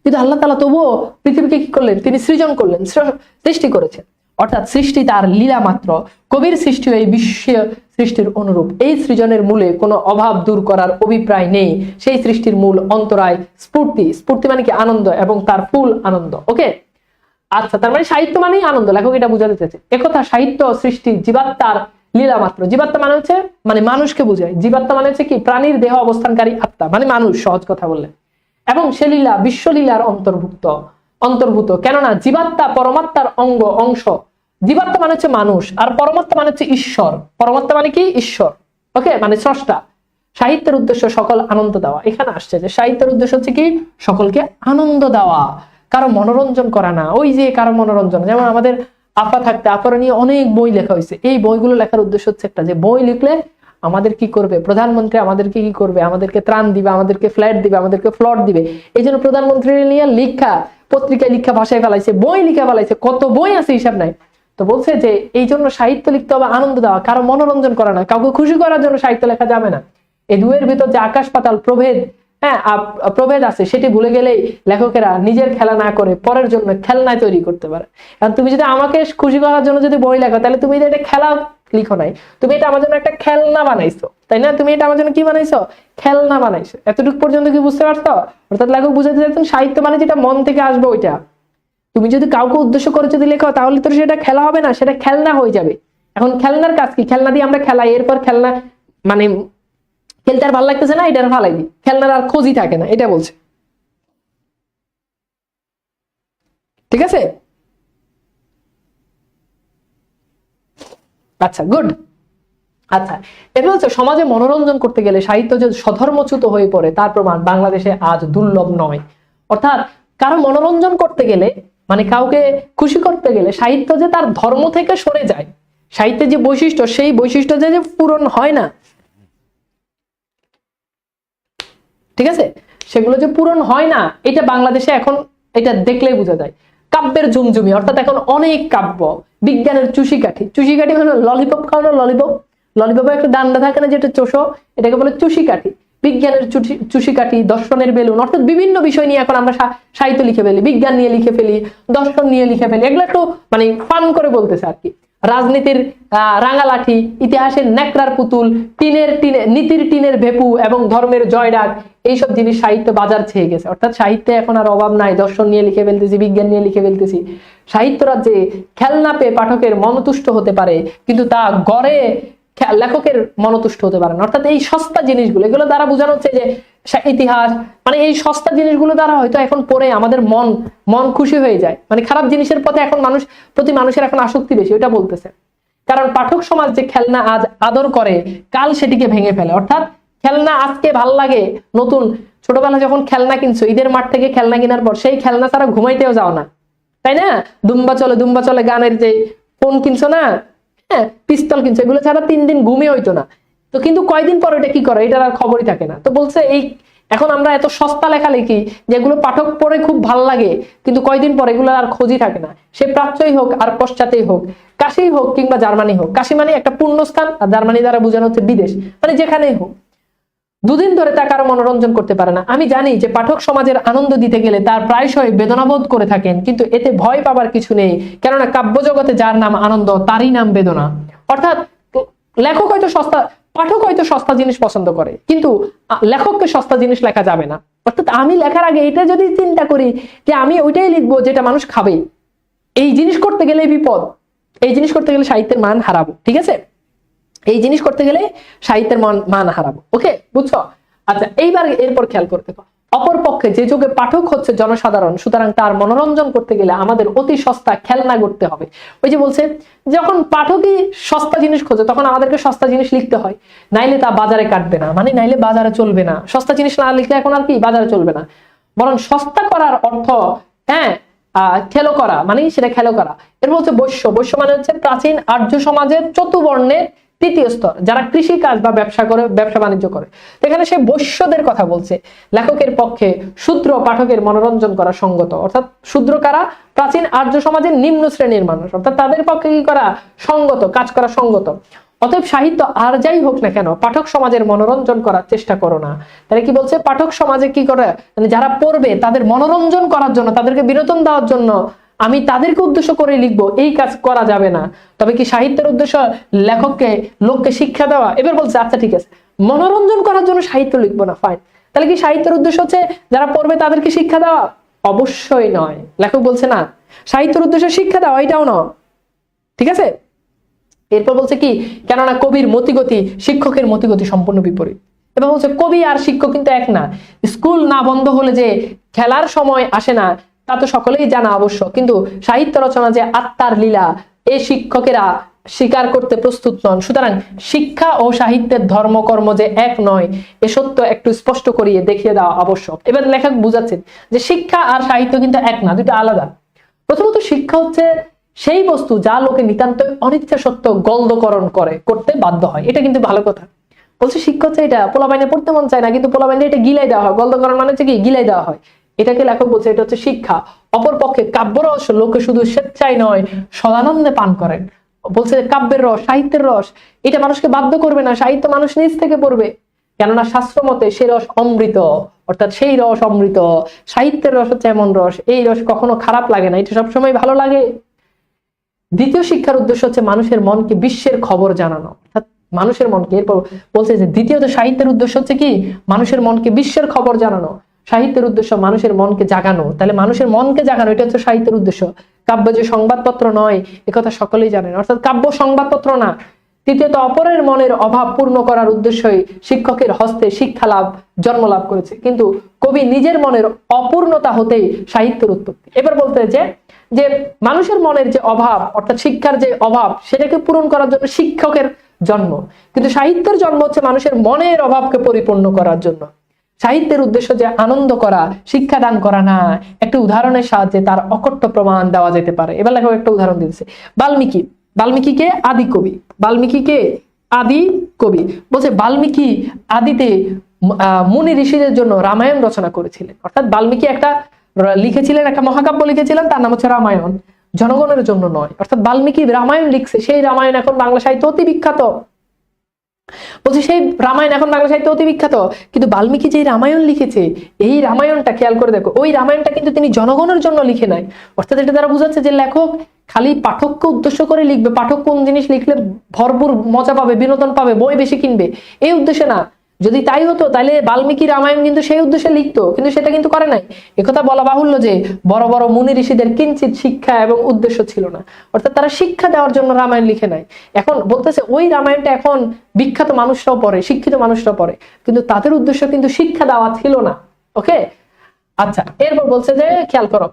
কিন্তু আল্লাহ তাআলা তবুও পৃথিবীকে কি করলেন? তিনি সৃজন করলেন, সৃষ্টি করেছেন, অর্থাৎ সৃষ্টি তার লীলা মাত্র। কবির সৃষ্টি এই বিশ্ব সৃষ্টির অনুরূপ। এই সৃজনের মূলে কোনো অভাব দূর করার অভিপ্রায় নেই। সেই সৃষ্টির মূল অন্তরায় স্ফূর্তি, স্ফূর্তি মানে কি আনন্দ, এবং তার ফুল আনন্দ। ওকে, আচ্ছা, তার মানে সাহিত্য মানেই আনন্দ, লেখক এটা বুঝাতে চেয়েছে। একথা সাহিত্য সৃষ্টি জীবাত্মার লীলা মাত্র। জীবাত্মা মানে হচ্ছে মানে মানুষকে বোঝায়, জীবাত্মা মানে হচ্ছে কি প্রাণীর দেহ অবস্থানকারী আত্মা, মানে মানুষ, সহজ কথা বললে। এবং সে লীলা বিশ্বলীলার অন্তর্ভূত, কেননা জীবাত্মা পরমাত্মার অংশ। জীবাত্মা মানে হচ্ছে মানুষ, আর পরমাত্মা মানে হচ্ছে ঈশ্বর। পরমাত্মা মানে কি? ঈশ্বর। ওকে, মানে স্রষ্টা। সাহিত্যের উদ্দেশ্য সকল আনন্দ দেওয়া। এখানে আসছে যে সাহিত্যের উদ্দেশ্য হচ্ছে কি সকলকে আনন্দ দেওয়া, কারো মনোরঞ্জন করা না। ওই যে কারো মনোরঞ্জন, যেমন আমাদের আপা থাকতে, আপারা নিয়ে অনেক বই লেখা হয়েছে। এই বইগুলো লেখার উদ্দেশ্য হচ্ছে একটা, যে বই লিখলে আমাদের কি করবে, প্রধানমন্ত্রী আমাদেরকে কি করবে, আমাদেরকে ত্রাণ দিবে, আমাদেরকে ফ্ল্যাট দিবে, আমাদেরকে প্লট দিবে। এই জন্য প্রধানমন্ত্রী নিয়ে লিখা, পত্রিকায় লিখা, ভাষায় ফেলাইছে, বই লিখা ফেলাইছে, কত বই আছে হিসাব নাই। তো বলছে যে এই জন্য সাহিত্য লিখতে হবে আনন্দ দেওয়া, কারো মনোরঞ্জন করা না, কাউকে খুশি করার জন্য সাহিত্য লেখা যাবে না। এই দুয়ের ভিতর যে আকাশ পাতাল প্রভেদ আছে, সেটি ভুলে গেলেই লেখকেরা নিজের খেলা না করে পরের জন্য খেলনা তৈরি করতে পারে। কারণ তুমি যদি আমাকে খুশি করার জন্য যদি বই লেখো, তাহলে তুমি এটা খেলা লিখো নাই, তুমি এটা আমার জন্য একটা খেলনা বানাইছো, তাই না? তুমি এটা আমার জন্য কি বানাইছো? খেলনা বানাইছো। এতটুকু পর্যন্ত কি বুঝতে পারছো? অর্থাৎ লেখক বুঝাতে চাইছেন সাহিত্য মানে যেটা মন থেকে আসবে ওইটা। তুমি যদি কাউকে উদ্দেশ্য করে যদি লেখো, তাহলে তো সেটা খেলা হবে না, সেটা খেলনা হয়ে যাবে। এখন খেলনার কাজ কি? খেলনা দিয়ে আমরা খেলাই, এরপর খেলনা মানে খেলতে আর ভালো লাগতেছে না, এটার ফালাই দিই, খেলনার আর খোঁজই থাকে না, এটা বলছে। ঠিক আছে, আচ্ছা, গুড। আচ্ছা, এটা হচ্ছে সমাজে মনোরঞ্জন করতে গেলে সাহিত্য যে স্বধর্মচ্যুত হয়ে পড়ে তার প্রমাণ বাংলাদেশে আজ দুর্লভ নয়। অর্থাৎ কারো মনোরঞ্জন করতে গেলে, মানে কাউকে খুশি করতে গেলে সাহিত্য যে তার ধর্ম থেকে সরে যায়, সাহিত্যের যে বৈশিষ্ট্য, সেই বৈশিষ্ট্য যে পূরণ হয় না, ঠিক আছে, সেগুলো যে পূরণ হয় না, এটা বাংলাদেশে এখন এটা দেখলেই বোঝা যায়। কাব্যের ঝুমঝুমি, অর্থাৎ এখন অনেক কাব্য, বিজ্ঞানের চুষিকাঠি মানে ললিপপ খাও না, ললিপপে একটা ডান্ডা থাকে না যেটা চোষো, এটাকে বলে চুষিকাঠি। বিজ্ঞানের চুষিকাঠি, দর্শনের বেলুন, অর্থাৎ বিভিন্ন বিষয় নিয়ে এখন আমরা সাহিত্য লিখে ফেলি, বিজ্ঞান নিয়ে লিখে ফেলি, দর্শন নিয়ে লিখে ফেলি, এগুলো একটু মানে ফান করে বলতেছে আর কি। রাজনীতির রাঙালাঠি, ইতিহাসের ন্যাকড়ার পুতুল, নীতির টিনের ভেপু এবং ধর্মের জয়ডাক, এইসব জিনিস সাহিত্য বাজার ছেয়ে গেছে। অর্থাৎ সাহিত্যে এখন আর অভাব নাই, দর্শন নিয়ে লিখে ফেলতেছি, বিজ্ঞান নিয়ে লিখে ফেলতেছি। সাহিত্য রাজ্যে খেলনা পেয়ে পাঠকের মনতুষ্ট হতে পারে, কিন্তু তা গড়ে লেখকের মনতুষ্ট হতে পারে না। অর্থাৎ এই সস্তা জিনিসগুলো, এগুলো দ্বারা বোঝানো হচ্ছে যে ইতিহাস মানে এই সস্তা জিনিসগুলো দ্বারা হয়তো এখন পড়ে আমাদের মন খুশি হয়ে যায়, মানে খারাপ জিনিসের পথে এখন মানুষের এখন আসক্তি বেশি, ওইটা বলতেছে। কারণ পাঠক সমাজ যে খেলনা আজ আদর করে, কাল সেটিকে ভেঙে ফেলে। অর্থাৎ খেলনা আজকে ভাল লাগে, নতুন ছোটবেলা যখন খেলনা কিনছো, ঈদের মাঠ থেকে খেলনা কেনার পর সেই খেলনা ছাড়া ঘুমাইতেও যাও না, তাই না? দুম্বা চলে গানের যে ফোন কিনছো না, হ্যাঁ, পিস্তল কিনছো, এগুলো ছাড়া 3 দিন ঘুমে হইতো না। তো কিন্তু কয়দিন পর এটা কি করে, এটার আর খবরই থাকে না। তো বলছে এই এখন আমরা এত সস্তা লেখা লিখি যেগুলো পাঠক পড়ে খুব ভাল লাগে, কিন্তু কয়দিন পর এগুলো আর খোঁজই থাকে না। সে প্রাচ্যই হোক আর পশ্চাতেই হোক, কাশি হোক কিংবা জার্মানি হোক, কাশি মানে একটা পূর্ণস্থান, আর জার্মানি দ্বারা বোঝানো হচ্ছে বিদেশ, মানে যেখানেই হোক, দুদিন ধরে তা কারো মনোরঞ্জন করতে পারে না। আমি জানি যে পাঠক সমাজের আনন্দ দিতে গেলে তার প্রায়শই বেদনাবোধ করে থাকেন, কিন্তু এতে ভয় পাবার কিছু নেই, কেননা কাব্য জগতে যার নাম আনন্দ তারই নাম বেদনা। অর্থাৎ লেখক হয়তো সস্তা, পাঠক হয়তো সস্তা জিনিস পছন্দ করে, কিন্তু লেখককে সস্তা জিনিস লেখা যাবে না। অর্থাৎ আমি লেখার আগে এটা যদি চিন্তা করি যে আমি ওইটাই লিখবো যেটা মানুষ খাবে, এই জিনিস করতে গেলে বিপদ, এই জিনিস করতে গেলে সাহিত্যের মান হারাবো। ঠিক আছে, এই জিনিস করতে গেলে সাহিত্যের মান হারাবো। ওকে, বুঝছো? আচ্ছা, এইবার এরপর খেয়াল করতে, অপর পক্ষে যে যুগে পাঠক হচ্ছে জনসাধারণ, সুতরাং তার মনোরঞ্জন করতে গেলে আমাদের অতি সস্তা খেলনা করতে হবে। ওই যে বলছে, যখন পাঠকই সস্তা জিনিস খোঁজে তখন আমাদেরকে সস্তা জিনিস লিখতে হয়, নাইলে তা বাজারে কাটবে না, মানে নাইলে বাজারে চলবে না। সস্তা জিনিস না লিখলে এখন আর কি বাজারে চলবে না, বরং সস্তা করার অর্থ খেলো করা, মানে সেটা খেলো করা। এরপর হচ্ছে বৈশ্য। বৈশ্য মানে হচ্ছে প্রাচীন আর্য সমাজের চতুবর্ণের তৃতীয় স্তর, যারা কৃষি কাজ বা ব্যবসা করে, ব্যবসা বাণিজ্য করে। এখানে সে বৈশ্যদের কথা বলছে। লেখকের পক্ষে শূদ্র পাঠকের মনোরঞ্জন করা সঙ্গত। অর্থাৎ শূদ্র কারা? প্রাচীন আর্য সমাজের নিম্ন শ্রেণীর মানুষ, অর্থাৎ তাদের পক্ষে কি করা সঙ্গত, কাজ করা সঙ্গত। অতএব সাহিত্য আর যাই হোক না কেন পাঠক সমাজের মনোরঞ্জন করার চেষ্টা করো না। তাহলে কি বলছে? পাঠক সমাজে কি করে, মানে যারা পড়বে তাদের মনোরঞ্জন করার জন্য, তাদেরকে বিনোদন দেওয়ার জন্য আমি তাদেরকে উদ্দেশ্য করে লিখবো, এই কাজ করা যাবে না। তবে কি সাহিত্যের উদ্দেশ্য লেখককে, লোককে শিক্ষা দেওয়া? এবার বলছে আচ্ছা ঠিক আছে, মনোরঞ্জন করার জন্য সাহিত্য লিখবো না, ফাইন। তাহলে কি সাহিত্যের উদ্দেশ্য হচ্ছে যারা পড়বে তাদেরকে শিক্ষা দেওয়া? অবশ্যই নয়। লেখক বলছে না, সাহিত্যের উদ্দেশ্য শিক্ষা দেওয়া, এটাও না। ঠিক আছে, এরপর বলছে কি, কেননা কবির মতিগতি শিক্ষকের মতিগতি সম্পূর্ণ বিপরীত। এবার বলছে কবি আর শিক্ষক কিন্তু এক না। স্কুল না বন্ধ হলে যে খেলার সময় আসে না তা তো সকলেই জানা আবশ্যক, কিন্তু সাহিত্য রচনা যে আত্মার লীলা, এই শিক্ষকেরা স্বীকার করতে প্রস্তুত নন। সুতরাং শিক্ষা ও সাহিত্যের ধর্মকর্ম যে এক নয়, এ সত্য একটু স্পষ্ট করিয়ে দেখিয়ে দেওয়া আবশ্যক। এবার লেখক বুঝাচ্ছেন যে শিক্ষা আর সাহিত্য কিন্তু এক না, দুটো আলাদা। প্রথমত শিক্ষা হচ্ছে সেই বস্তু যা লোকে নিতান্ত অনিচ্ছা সত্য গলদকরণ করতে বাধ্য হয়, এটা কিন্তু ভালো কথা। বলছে শিক্ষা হচ্ছে এটা, পোলাপাইনে পড়তে মন চায় না, কিন্তু পোলাপাইনে এটা গিলাই দেওয়া হয়। গলদকরণ মানে হচ্ছে কি, গিলাই দেওয়া হয়। এটাকে লেখক বলছে এটা হচ্ছে শিক্ষা। অপরপক্ষে কাব্যরস লোকে শুধু স্বেচ্ছায় নয় সদানন্দে পান করেন। বলছে কাব্যের রস, সাহিত্যের রস, এটা মানুষকে বাধ্য করবে না, সাহিত্য মানুষ নিজ থেকে পড়বে। কেননা শাস্ত্র মতে সে রস অমৃত, অর্থাৎ সেই রস অমৃত। সাহিত্যের রস হচ্ছে এমন রস, এই রস কখনো খারাপ লাগে না, এটা সবসময় ভালো লাগে। দ্বিতীয় শিক্ষার উদ্দেশ্য হচ্ছে মানুষের মনকে বিশ্বের খবর জানানো, অর্থাৎ মানুষের মনকে। এরপর বলছে যে দ্বিতীয়ত সাহিত্যের উদ্দেশ্য হচ্ছে কি, মানুষের মনকে বিশ্বের খবর জানানো। সাহিত্যের উদ্দেশ্য মানুষের মনকে জাগানো, তাহলে মানুষের মনকে জাগানো, এটা হচ্ছে সাহিত্যের উদ্দেশ্য। কাব্য যে সংবাদপত্র নয় একথা সকলেই জানেন, অর্থাৎ কাব্য সংবাদপত্র না। তৃতীয়ত অপরের মনের অভাব পূর্ণ করার উদ্দেশ্যই শিক্ষকের হস্তে শিক্ষা লাভ জন্ম লাভ করেছে, কিন্তু কবি নিজের মনের অপূর্ণতা হতেই সাহিত্যের উৎপত্তি। এবার বলতে যে মানুষের মনের যে অভাব, অর্থাৎ শিক্ষার যে অভাব, সেটাকে পূরণ করার জন্য শিক্ষকের জন্ম, কিন্তু সাহিত্যের জন্ম হচ্ছে মানুষের মনের অভাবকে পরিপূর্ণ করার জন্য। সাহিত্যের উদ্দেশ্য যে আনন্দ করা, শিক্ষা দান করা না। একটা উদাহরণের সাহায্যে তার অকট্য প্রমাণ দেওয়া যেতে পারে। এবার লেখক একটা উদাহরণ দিয়েছে, বাল্মীকি। বাল্মীকি কে? আদি কবি। বাল্মীকি কে? আদি কবি। বলছে বাল্মীকি আদিতে মুনি ঋষিদের জন্য রামায়ণ রচনা করেছিলেন। অর্থাৎ বাল্মীকি লিখেছিলেন, একটা মহাকাব্য লিখেছিলেন, তার নাম হচ্ছে রামায়ণ, জনগণের জন্য নয়। অর্থাৎ বাল্মীকি রামায়ণ লিখছে, সেই রামায়ণ এখন বাংলা সাহিত্য অতি বিখ্যাত। বলছি সেই রামায়ণ এখন বাংলা সাহিত্য অতি বিখ্যাত, কিন্তু বাল্মীকি যে রামায়ণ লিখেছে, এই রামায়ণটা খেয়াল করে দেখো, ওই রামায়ণটা কিন্তু তিনি জনগণের জন্য লিখে নাই। অর্থাৎ এটা দ্বারা বোঝাচ্ছে যে লেখক খালি পাঠককে উদ্দেশ্য করে লিখবে, পাঠক কোন জিনিস লিখলে ভরপুর মজা পাবে, বিনোদন পাবে, বই বেশি কিনবে, এই উদ্দেশ্যে না। যদি তাই হতো তাহলে বাল্মীকি রামায়ণ কিন্তু সেই উদ্দেশ্যে লিখতো, কিন্তু সেটা কিন্তু করে নাই। একথা বলা বাহুল্য যে বড় বড় মুনি ঋষিদের কিঞ্চিত শিক্ষা এবং উদ্দেশ্য ছিল না, অর্থাৎ তারা শিক্ষা দেওয়ার জন্য রামায়ণ লিখে নাই। এখন বলতেছে ওই রামায়ণটা এখন বিখ্যাত মানুষরাও পড়ে, শিক্ষিত মানুষরাও পড়ে, কিন্তু তাদের উদ্দেশ্য কিন্তু শিক্ষা দেওয়া ছিল না। ওকে, আচ্ছা, এরপর বলছে যে খেয়াল করো,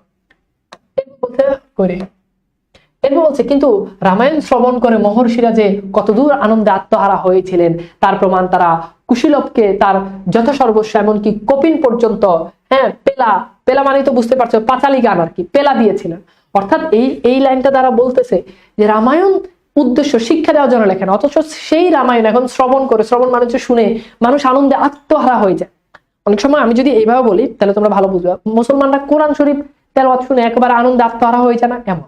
এরপর বলছে কিন্তু রামায়ণ শ্রবণ করে মহর্ষিরা যে কতদূর আনন্দে আত্মহারা হয়েছিলেন তার প্রমাণ তারা কুশীলবকে তার যথাসর্বস্ব, এমনকি কপিন পর্যন্ত, পেলা মানে তো বুঝতে পারছো পাঁচালী গান আর কি, পেলা দিয়েছিলেন। অর্থাৎ এই লাইনটা দ্বারা বলতেছে যে রামায়ণ উদ্দেশ্য শিক্ষা দেওয়ার জন্য লেখেন, অথচ সেই রামায়ণ এখন শ্রবণ মানে হচ্ছে শুনে মানুষ আনন্দে আত্মহারা হয়ে যায়। অনেক সময় আমি যদি এইভাবে বলি তাহলে তোমরা ভালো বুঝবে, মুসলমানরা কোরআন শরীফ তেলাওয়াত শুনে একবার আনন্দে আত্মহারা হয়ে যায় না, এমন।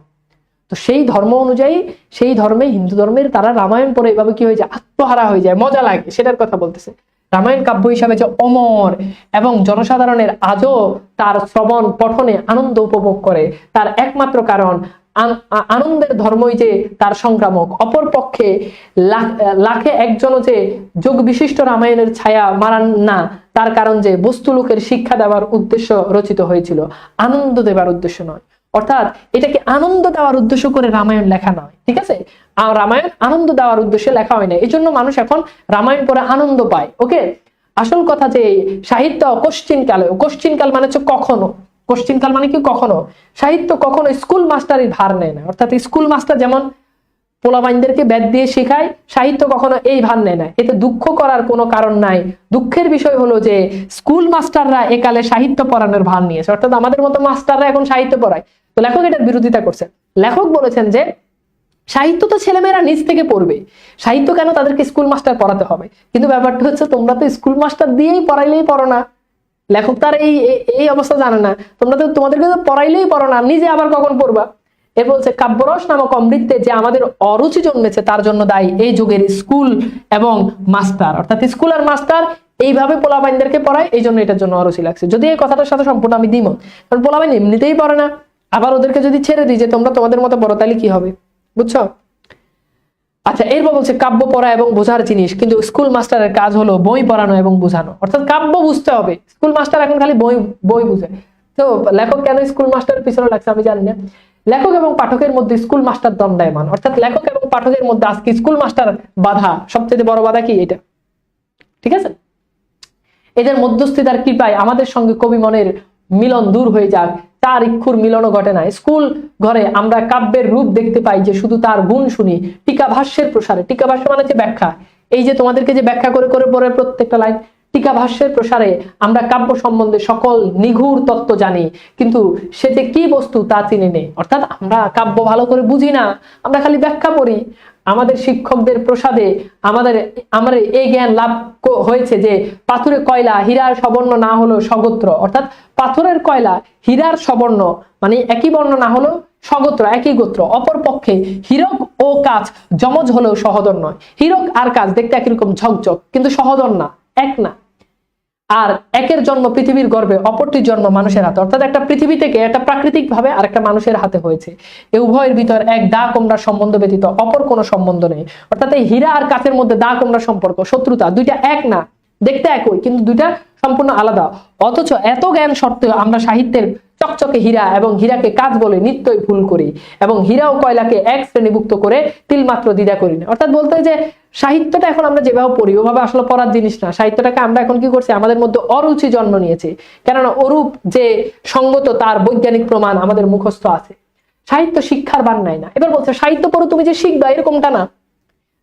তো সেই ধর্ম অনুযায়ী, সেই ধর্মে, হিন্দু ধর্মের তারা রামায়ণ পড়ে এভাবে কি হয়ে যায়, আত্মহারা হয়ে যায়, মজা লাগে, সেটার কথা বলতেছে। রামায়ণ কাব্য হিসাবে যে অমর এবং জনসাধারণের আজও তার শ্রবণ পঠনে আনন্দ উপভোগ করে, তার একমাত্র কারণ আনন্দের ধর্মই যে তার সংক্রামক। অপর পক্ষে লাখে একজনও যে যোগ বিশিষ্ট রামায়ণের ছায়া মারান না, তার কারণ যে বস্তু লোকের শিক্ষা দেওয়ার উদ্দেশ্য রচিত হয়েছিল, আনন্দ দেবার উদ্দেশ্য নয়। অর্থাৎ এটাকে আনন্দ দেওয়ার উদ্দেশ্য করে রামায়ণ লেখা নয়, ঠিক আছে? আর রামায়ণ আনন্দ দেওয়ার উদ্দেশ্যে লেখা হয় না, এই জন্য মানুষ এখন রামায়ণ পড়ে আনন্দ পায়। ওকে, আসল কথা যে সাহিত্য কোশ্চিনকাল মানে হচ্ছে কখনো, কোশ্চিনকাল মানে কি কখনো, সাহিত্য কখনো স্কুল মাস্টারই ভার নেয় না। অর্থাৎ স্কুল মাস্টার যেমন পোলাবাইনদেরকে বেদ দিয়ে শেখায়, সাহিত্য কখনো এই ভার নেয় না। এতে দুঃখ করার কোনো কারণ নাই। দুঃখের বিষয় হলো যে স্কুল মাস্টাররা একালে সাহিত্য পড়ানোর ভার নিয়েছে, অর্থাৎ আমাদের মতো মাস্টাররা এখন সাহিত্য পড়ায়। তো লেখক এটার বিরোধিতা করছেন। লেখক বলেছেন যে সাহিত্য তো ছেলেমেয়েরা নিজ থেকে পড়বে, সাহিত্য কেন তাদেরকে স্কুল মাস্টার পড়াতে হবে? কিন্তু ব্যাপারটা হচ্ছে তোমরা তো স্কুল মাস্টার দিয়েই পড়াইলেই পড়ো না। লেখক তার এই অবস্থা জানে না, তোমরা তো তোমাদেরকে তো পড়াইলেই পড়ো না, নিজে আবার কখন পড়বা? এর বলছে কাব্যরস নামক অমৃতে যে আমাদের অরুচি জন্মেছে তার জন্য দায়ী এই যুগের স্কুল এবং মাস্টার। অর্থাৎ স্কুল আর মাস্টার এইভাবে পোলাবাইনদেরকে পড়ায়, এই জন্য এটার জন্য অরুচি লাগছে। যদি এই কথাটার সাথে সম্পূর্ণ আমি দ্বিমত, কারণ পোলাবাইন এমনিতেই পড়ে না, আবার ওদেরকে যদি ছেড়ে দিই যে তোমরা তোমাদের মতো পড়ো, তাহলে কি হবে? বুঝছো? আচ্ছা, এরপর বলছে কাব্য পড়া এবং বোঝার জিনিস, কিন্তু স্কুল মাস্টারের কাজ হলো বই পড়ানো এবং বোঝানো। অর্থাৎ কাব্য বুঝতে হবে, স্কুল মাস্টার এখন খালি বই বুঝে। তো লেখক কেন স্কুল মাস্টারের পিছনে লাগছে আমি জানি না। লেখক এবং পাঠকের মধ্যে স্কুল মাস্টার দণ্ডায়মান, অর্থাৎ লেখক এবং পাঠকের মধ্যে আজকে স্কুল মাস্টার বাধা, সবচেয়ে বড় বাধা কি এটা, ঠিক আছে? এদের মধ্যস্থিতার কৃপায় আমাদের সঙ্গে কবি মনের মিলন দূর হয়ে যাক, তার ইক্ষুর মিলনও ঘটে না। স্কুল ঘরে আমরা কাব্যের রূপ দেখতে পাই যে শুধু তার গুণ শুনি। টিকা ভাষ্যের প্রসারে, টিকা ভাষ্য মানে যে ব্যাখ্যা, এই যে তোমাদেরকে যে ব্যাখ্যা করে করে পড়ে প্রত্যেকটা লাইন, টিকা ভাষ্যের প্রসারে আমরা কাব্য সম্বন্ধে সকল নিঘুর তত্ত্ব জানি, কিন্তু সে যে কি বস্তু তা চিনি নেই। অর্থাৎ আমরা কাব্য ভালো করে বুঝি না, আমরা খালি ব্যাখ্যা পড়ি। আমাদের শিক্ষকদের প্রসাদে আমাদের এই জ্ঞান লাভ হয়েছে যে পাথুরে কয়লা হীরার সবর্ণ না হলো সগোত্র। অর্থাৎ পাথরের কয়লা হীরার সবর্ণ মানে একই বর্ণ না হলো সগোত্র, একই গোত্র। অপর পক্ষে হীরক ও কাচ যমজ হলেও সহোদর নয়। হীরক আর কাচ দেখতে একই রকম ঝকঝক, কিন্তু সহোদর না, এক না। আর একের জন্ম পৃথিবীর গর্ভে, অপরটির জন্ম মানুষের হাতে। অর্থাৎ একটা পৃথিবী থেকে একটা প্রাকৃতিক ভাবে আর একটা মানুষের হাতে হয়েছে। এই উভয়ের ভিতর এক দা কোমড়ার সম্বন্ধ ব্যতীত অপর কোনো সম্বন্ধ নেই। অর্থাৎ এই হীরা আর কাচের মধ্যে দা কোমড়ার সম্পর্ক, শত্রুতা, দুইটা এক না, দেখতে একই কিন্তু দুইটা সম্পূর্ণ আলাদা। অথচ এত জ্ঞান সত্ত্বেও আমরা সাহিত্যের চকচকে হীরা এবং হীরাকে কাজ বলে নিত্যই ভুল করি, এবং হীরা ও কয়লাকে এক শ্রেণীভুক্ত করে তিলমাত্র দ্বিধা করি না। অর্থাৎ বলতে যে সাহিত্যটা এখন আমরা যেভাবে পড়ি ওভাবে আসলে পড়ার জিনিস না। সাহিত্যটাকে আমরা এখন কি করছি, আমাদের মধ্যে অরুচি জন্ম নিয়েছে, কেননা অরূপ যে সঙ্গত তার বৈজ্ঞানিক প্রমাণ আমাদের মুখস্থ আছে। সাহিত্য শিক্ষার বান নেয় না। এবার বলছে সাহিত্য পড়ো তুমি যে শিখবা, এরকমটা না।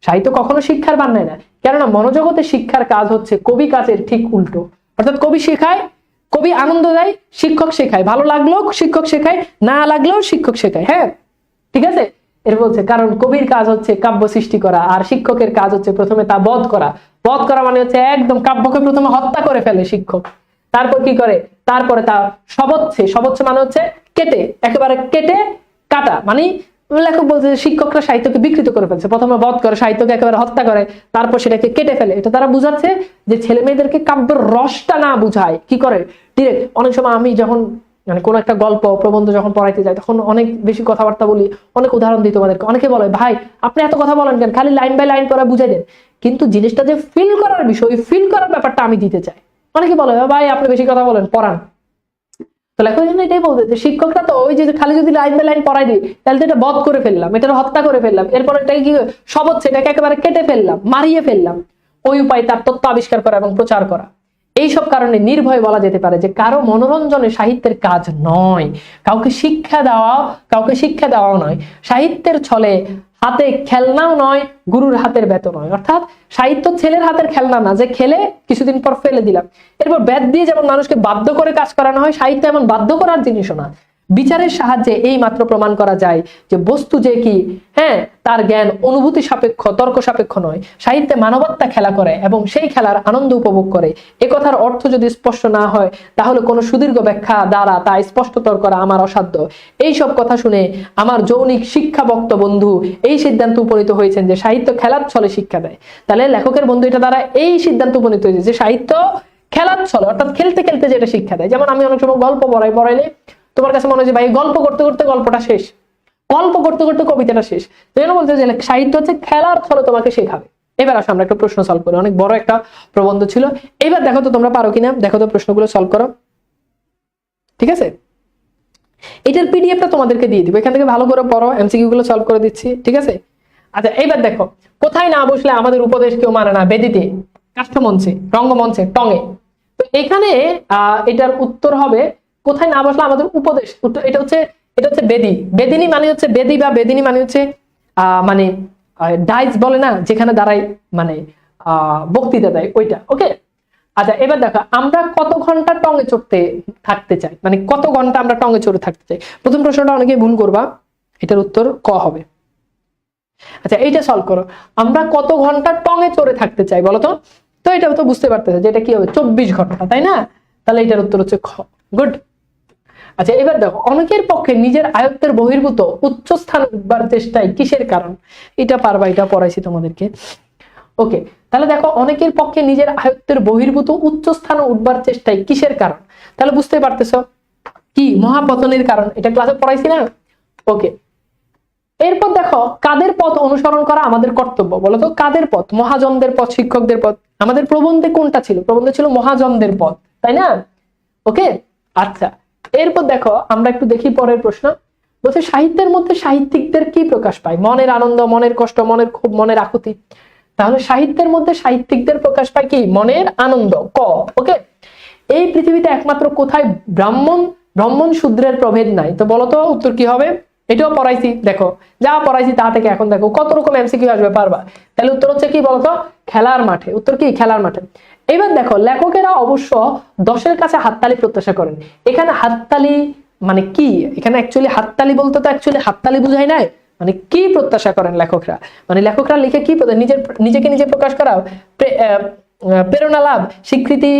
সাহিত্য কখনো শিক্ষার বান নেয় না, কেননা মনোজগতে শিক্ষার কাজ হচ্ছে কবি কাজের ঠিক উল্টো। অর্থাৎ কবি শেখায়, কবি আনন্দ দেয়, শিক্ষক শেখায়, ভালো লাগলেও শিক্ষক শেখায়, না লাগলেও শিক্ষক শেখায়। হ্যাঁ, ঠিক আছে? এর বলছে কারণ কবির কাজ হচ্ছে কাব্য সৃষ্টি করা, আর শিক্ষকের কাজ হচ্ছে প্রথমে তা বধ করা। বধ করা মানে হচ্ছে একদম কাব্যকে প্রথমে হত্যা করে ফেলে শিক্ষক, তারপর কি করে, তারপরে তা সবচ্ছে মানে হচ্ছে কেটে, একেবারে কেটে কাটা। মানে লেখক বলছে যে শিক্ষকরা সাহিত্যকে বিকৃত করে ফেলছে, প্রথমে বধ করে, সাহিত্যকে একেবারে হত্যা করে, তারপর সেটাকে কেটে ফেলে। এটা তারা বুঝাচ্ছে যে ছেলে মেয়েদেরকে কাব্যের রসটা না বুঝায়, কি করে ডিরেক্ট। অনেক সময় আমি যখন মানে কোনো একটা গল্প প্রবন্ধ যখন পড়াইতে যাই তখন অনেক বেশি কথাবার্তা বলি, অনেক উদাহরণ দিই তোমাদেরকে। অনেকে বলে ভাই আপনি এত কথা বলেন কেন, খালি লাইন বাই লাইন পড়া বুঝাই দেন। কিন্তু জিনিসটা যে ফিল করার বিষয়, ফিল করার ব্যাপারটা আমি দিতে চাই। অনেকে বলে ভাই আপনি বেশি কথা বলেন, পড়ান। তো লেখক এটাই বলতে যে শিক্ষকরা তো ওই যে খালি যদি লাইন বাই লাইন পড়াই দিই তাহলে তো এটা বধ করে ফেললাম, এটা হত্যা করে ফেললাম, এরপর এটাকে কি সবচ্ছে এটাকে একেবারে কেটে ফেললাম, মারিয়ে ফেললাম। ওই উপায় তার তথ্য আবিষ্কার করা এবং প্রচার করা। এইসব কারণে নির্ভয় বলা যেতে পারে যে কারো মনোরঞ্জনে সাহিত্যের কাজ নয়, কাউকে শিক্ষা দেওয়াও নয়। সাহিত্যের ছলে হাতে খেলনাও নয়, গুরুর হাতের বেত নয়। অর্থাৎ সাহিত্য ছেলের হাতের খেলনা না যে খেলে কিছুদিন পর ফেলে দিলাম। এরপর বেত দিয়ে যেমন মানুষকে বাধ্য করে কাজ করানো হয়, সাহিত্য এমন বাধ্য করার জিনিসও না। বিচারের সাহায্যে এই মাত্র প্রমাণ করা যায় যে বস্তু যে কি, হ্যাঁ, তার জ্ঞান অনুভূতি সাপেক্ষ, তর্ক সাপেক্ষ নয়। সাহিত্যে মানবাত্মা খেলা করে এবং সেই খেলার আনন্দ উপভোগ করে। এ কথার অর্থ যদি স্পষ্ট না হয় তাহলে কোনো সুদীর্ঘ ব্যাখ্যা দ্বারা তা স্পষ্টতর করা আমার অসাধ্য। এইসব কথা শুনে আমার যৌনিক শিক্ষাবক্ত বন্ধু এই সিদ্ধান্ত উপনীত হয়েছেন যে সাহিত্য খেলার ছলে শিক্ষা দেয়। তাহলে লেখকের বন্ধু এটা দ্বারা এই সিদ্ধান্ত উপনীত হয়েছে যে সাহিত্য খেলার ছলে, অর্থাৎ খেলতে খেলতে যেটা শিক্ষা দেয়। যেমন আমি অনেক সময় গল্প পড়াইলে তোমার কাছে মনে হয় যে ভাই গল্প করতে করতে গল্পটা শেষ, গল্প করতে করতে কবিতাটা শেষ। তো এর বলতে যে সাহিত্য হচ্ছে খেলার ছলে তোমাকে শেখাবে। এবার আসো আমরা একটা প্রশ্ন সলভ করি, অনেক বড় একটা প্রবন্ধ ছিল। এবার দেখো তো তোমরা পারো কিনা, দেখো তো প্রশ্নগুলো সলভ করো, ঠিক আছে? এটার পিডিএফটা তোমাদেরকে দিয়ে দিব, এখান থেকে ভালো করে পড়ো, এমসিকিউ গুলো সলভ করে দিচ্ছি, ঠিক আছে? আচ্ছা এবার দেখো, কোথায় না বসলে আমাদের উপদেশ কেউ মানে না? বেদিতে, কাষ্ঠমঞ্চে, রঙ্গমঞ্চে, টঙে। তো এখানে এটার উত্তর হবে কোথায় না বসলে আমাদের উপদেশ। এটা হচ্ছে বেদি। বেদিনী মানে হচ্ছে বেদি বা বেদিনী মানে হচ্ছে মানে ডাইস বলে না, যেখানে দাঁড়াই মানে বক্তৃতা দেয়, ওইটা। ওকে, আচ্ছা এবার দেখো, আমরা কত ঘন্টা টঙে চড়তে থাকতে চাই, মানে কত ঘন্টা আমরা টঙে চড়ে থাকতে চাই। প্রথম প্রশ্নটা অনেকে ভুল করবা, এটার উত্তর ক হবে। আচ্ছা এইটা সলভ করো, আমরা কত ঘন্টা টঙে চড়ে থাকতে চাই বলো তো? তো এটাও তো বুঝতে পারতেছে যে এটা কি হবে, 24 ঘন্টা, তাই না? তাহলে এটার উত্তর হচ্ছে খ। গুড। আচ্ছা এবার দেখো, অনেকের পক্ষে নিজের আয়ত্তের বহির্ভূত উচ্চ স্থান উঠবার চেষ্টায় কিসের কারণ? এটা পারবা, এটা পড়াইছি তোমাদেরকে। ওকে, তাহলে দেখো, অনেকের পক্ষে নিজের আয়ত্তের বহির্ভূত উচ্চ স্থানে উঠবার চেষ্টায় কিসের কারণ? তাহলে বুঝতে পারতেছো কি, মহাপতনের কারণ। এটা ক্লাসে পড়াইছি না? ওকে, এরপর দেখো, কাদের পথ অনুসরণ করা আমাদের কর্তব্য বলতো? কাদের পথ? মহাজনদের পথ, শিক্ষকদের পথ। আমাদের প্রবন্ধে কোনটা ছিল? প্রবন্ধে ছিল মহাজনদের পথ, তাই না? ওকে, আচ্ছা এরপর দেখো আমরা একটু দেখি পরের প্রশ্ন। বলছে সাহিত্যের মধ্যে সাহিত্যিকদের কি প্রকাশ পায়? মনের আনন্দ, মনের কষ্ট, মনের ক্ষোভ, মনের আকুতি। তাহলে সাহিত্যের মধ্যে সাহিত্যিকদের প্রকাশ পায় কি? মনের আনন্দ, ক। ওকে, এই পৃথিবীতে একমাত্র কোথায় ব্রাহ্মণ শূদ্রের প্রভেদ নাই? তো বলতো উত্তর কি হবে? এটাও পড়াইছি, দেখো যা পড়াইছি তা থেকে এখন দেখো কত রকম এমসিকিউ আসবে, পারবা। তাহলে উত্তর হচ্ছে কি বলতো? খেলার মাঠে। উত্তর কি? খেলার মাঠে। এবার দেখো, লেখকেরা অবশ্য 10-এর কাছে হাততালি প্রত্যাশা করেন। এখানে হাততালি মানে কি? এখানে অ্যাকচুয়ালি হাততালি বলতে তো অ্যাকচুয়ালি হাততালি বুঝাই নাই, মানে কি প্রত্যাশা করেন লেখকরা? মানে লেখকরা লিখে কি নিজেকে নিজে প্রকাশ করা, প্রেরণা লাভ, স্বীকৃতি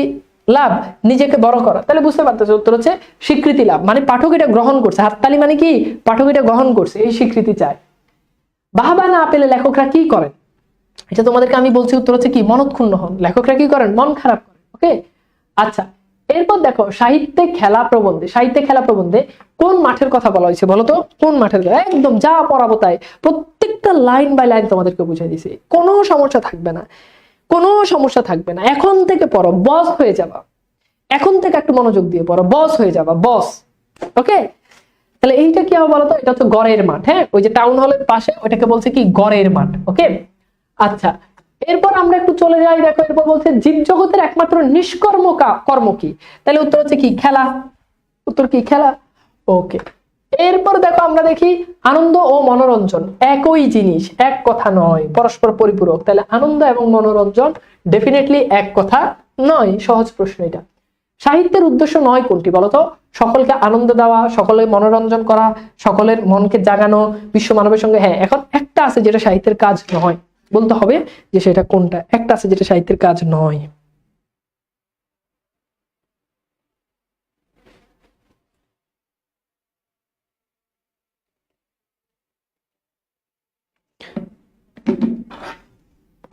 লাভ, নিজেকে বড় করা। তাহলে বুঝতে পারতেছো উত্তর হচ্ছে স্বীকৃতি লাভ, মানে পাঠক এটা গ্রহণ করছে। হাততালি মানে কি? পাঠক এটা গ্রহণ করছে, এই স্বীকৃতি চায়। বাহবা না পেলে লেখকরা কি করেন? এটা তোমাদেরকে আমি বলছি, উত্তর হচ্ছে কি? মনক্ষুণ্ণ হন। লেখকরা কি করেন? মন খারাপ করেন। ওকে, আচ্ছা এরপর দেখো, সাহিত্যে খেলা প্রবন্ধে কোন মাঠের কথা বলা হয়েছে বলতো? কোন মাঠের কথা? একদম যা পড়াবো তাই, প্রত্যেকটা লাইন বাই লাইন তোমাদেরকে বুঝিয়ে দিছি, কোনো সমস্যা থাকবে না, কোনো সমস্যা থাকবে না। এখন থেকে পড়ো, বস হয়ে যাবা। এখন থেকে একটু মনোযোগ দিয়ে পড়ো, বস হয়ে যাবা, বস। ওকে, তাহলে এইটা কি হবে বলতো? এটা হচ্ছে গড়ের মাঠ। হ্যাঁ, ওই যে টাউন হলের পাশে, ওইটাকে বলছে কি? গড়ের মাঠ। ওকে, আচ্ছা এরপর আমরা একটু চলে যাই। দেখো, এরপর বলছে জীবজগতের একমাত্র নিষ্কর্ম কর্ম কি? তাহলে উত্তর হচ্ছে কি? খেলা। উত্তর কি? খেলা। ওকে, এরপর দেখো আমরা দেখি আনন্দ ও মনোরঞ্জন একই জিনিস, এক কথা নয়, পরস্পর পরিপূরক। তাহলে আনন্দ এবং মনোরঞ্জন ডেফিনেটলি এক কথা নয়। সহজ প্রশ্ন এটা। সাহিত্যের উদ্দেশ্য নয় কোনটি বলতো? সকলকে আনন্দ দেওয়া, সকলের মনোরঞ্জন করা, সকলের মনকে জাগানো, বিশ্ব মানবের সঙ্গে। হ্যাঁ, এখন একটা আছে যেটা সাহিত্যের কাজ নয়, বলতে হবে যে সেটা কোনটা। একটা আছে যেটা সাহিত্যের কাজ নয়।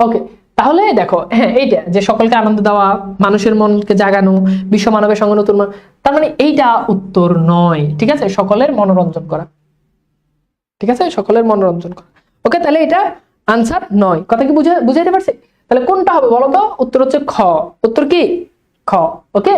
ওকে, তাহলে দেখো, হ্যাঁ এইটা যে সকলকে আনন্দ দেওয়া, মানুষের মনকে জাগানো, বিশ্ব মানবের সঙ্গে নতুন, তার মানে এইটা উত্তর নয়। ঠিক আছে, সকলের মনোরঞ্জন করা। ঠিক আছে, সকলের মনোরঞ্জন করা। ওকে, তাহলে এটা আনসার নয়। কথা কি বুঝাইতে পারছি? তাহলে কোনটা হবে বলতো? উত্তর হচ্ছে খ। উত্তর কি? খ। ওকে।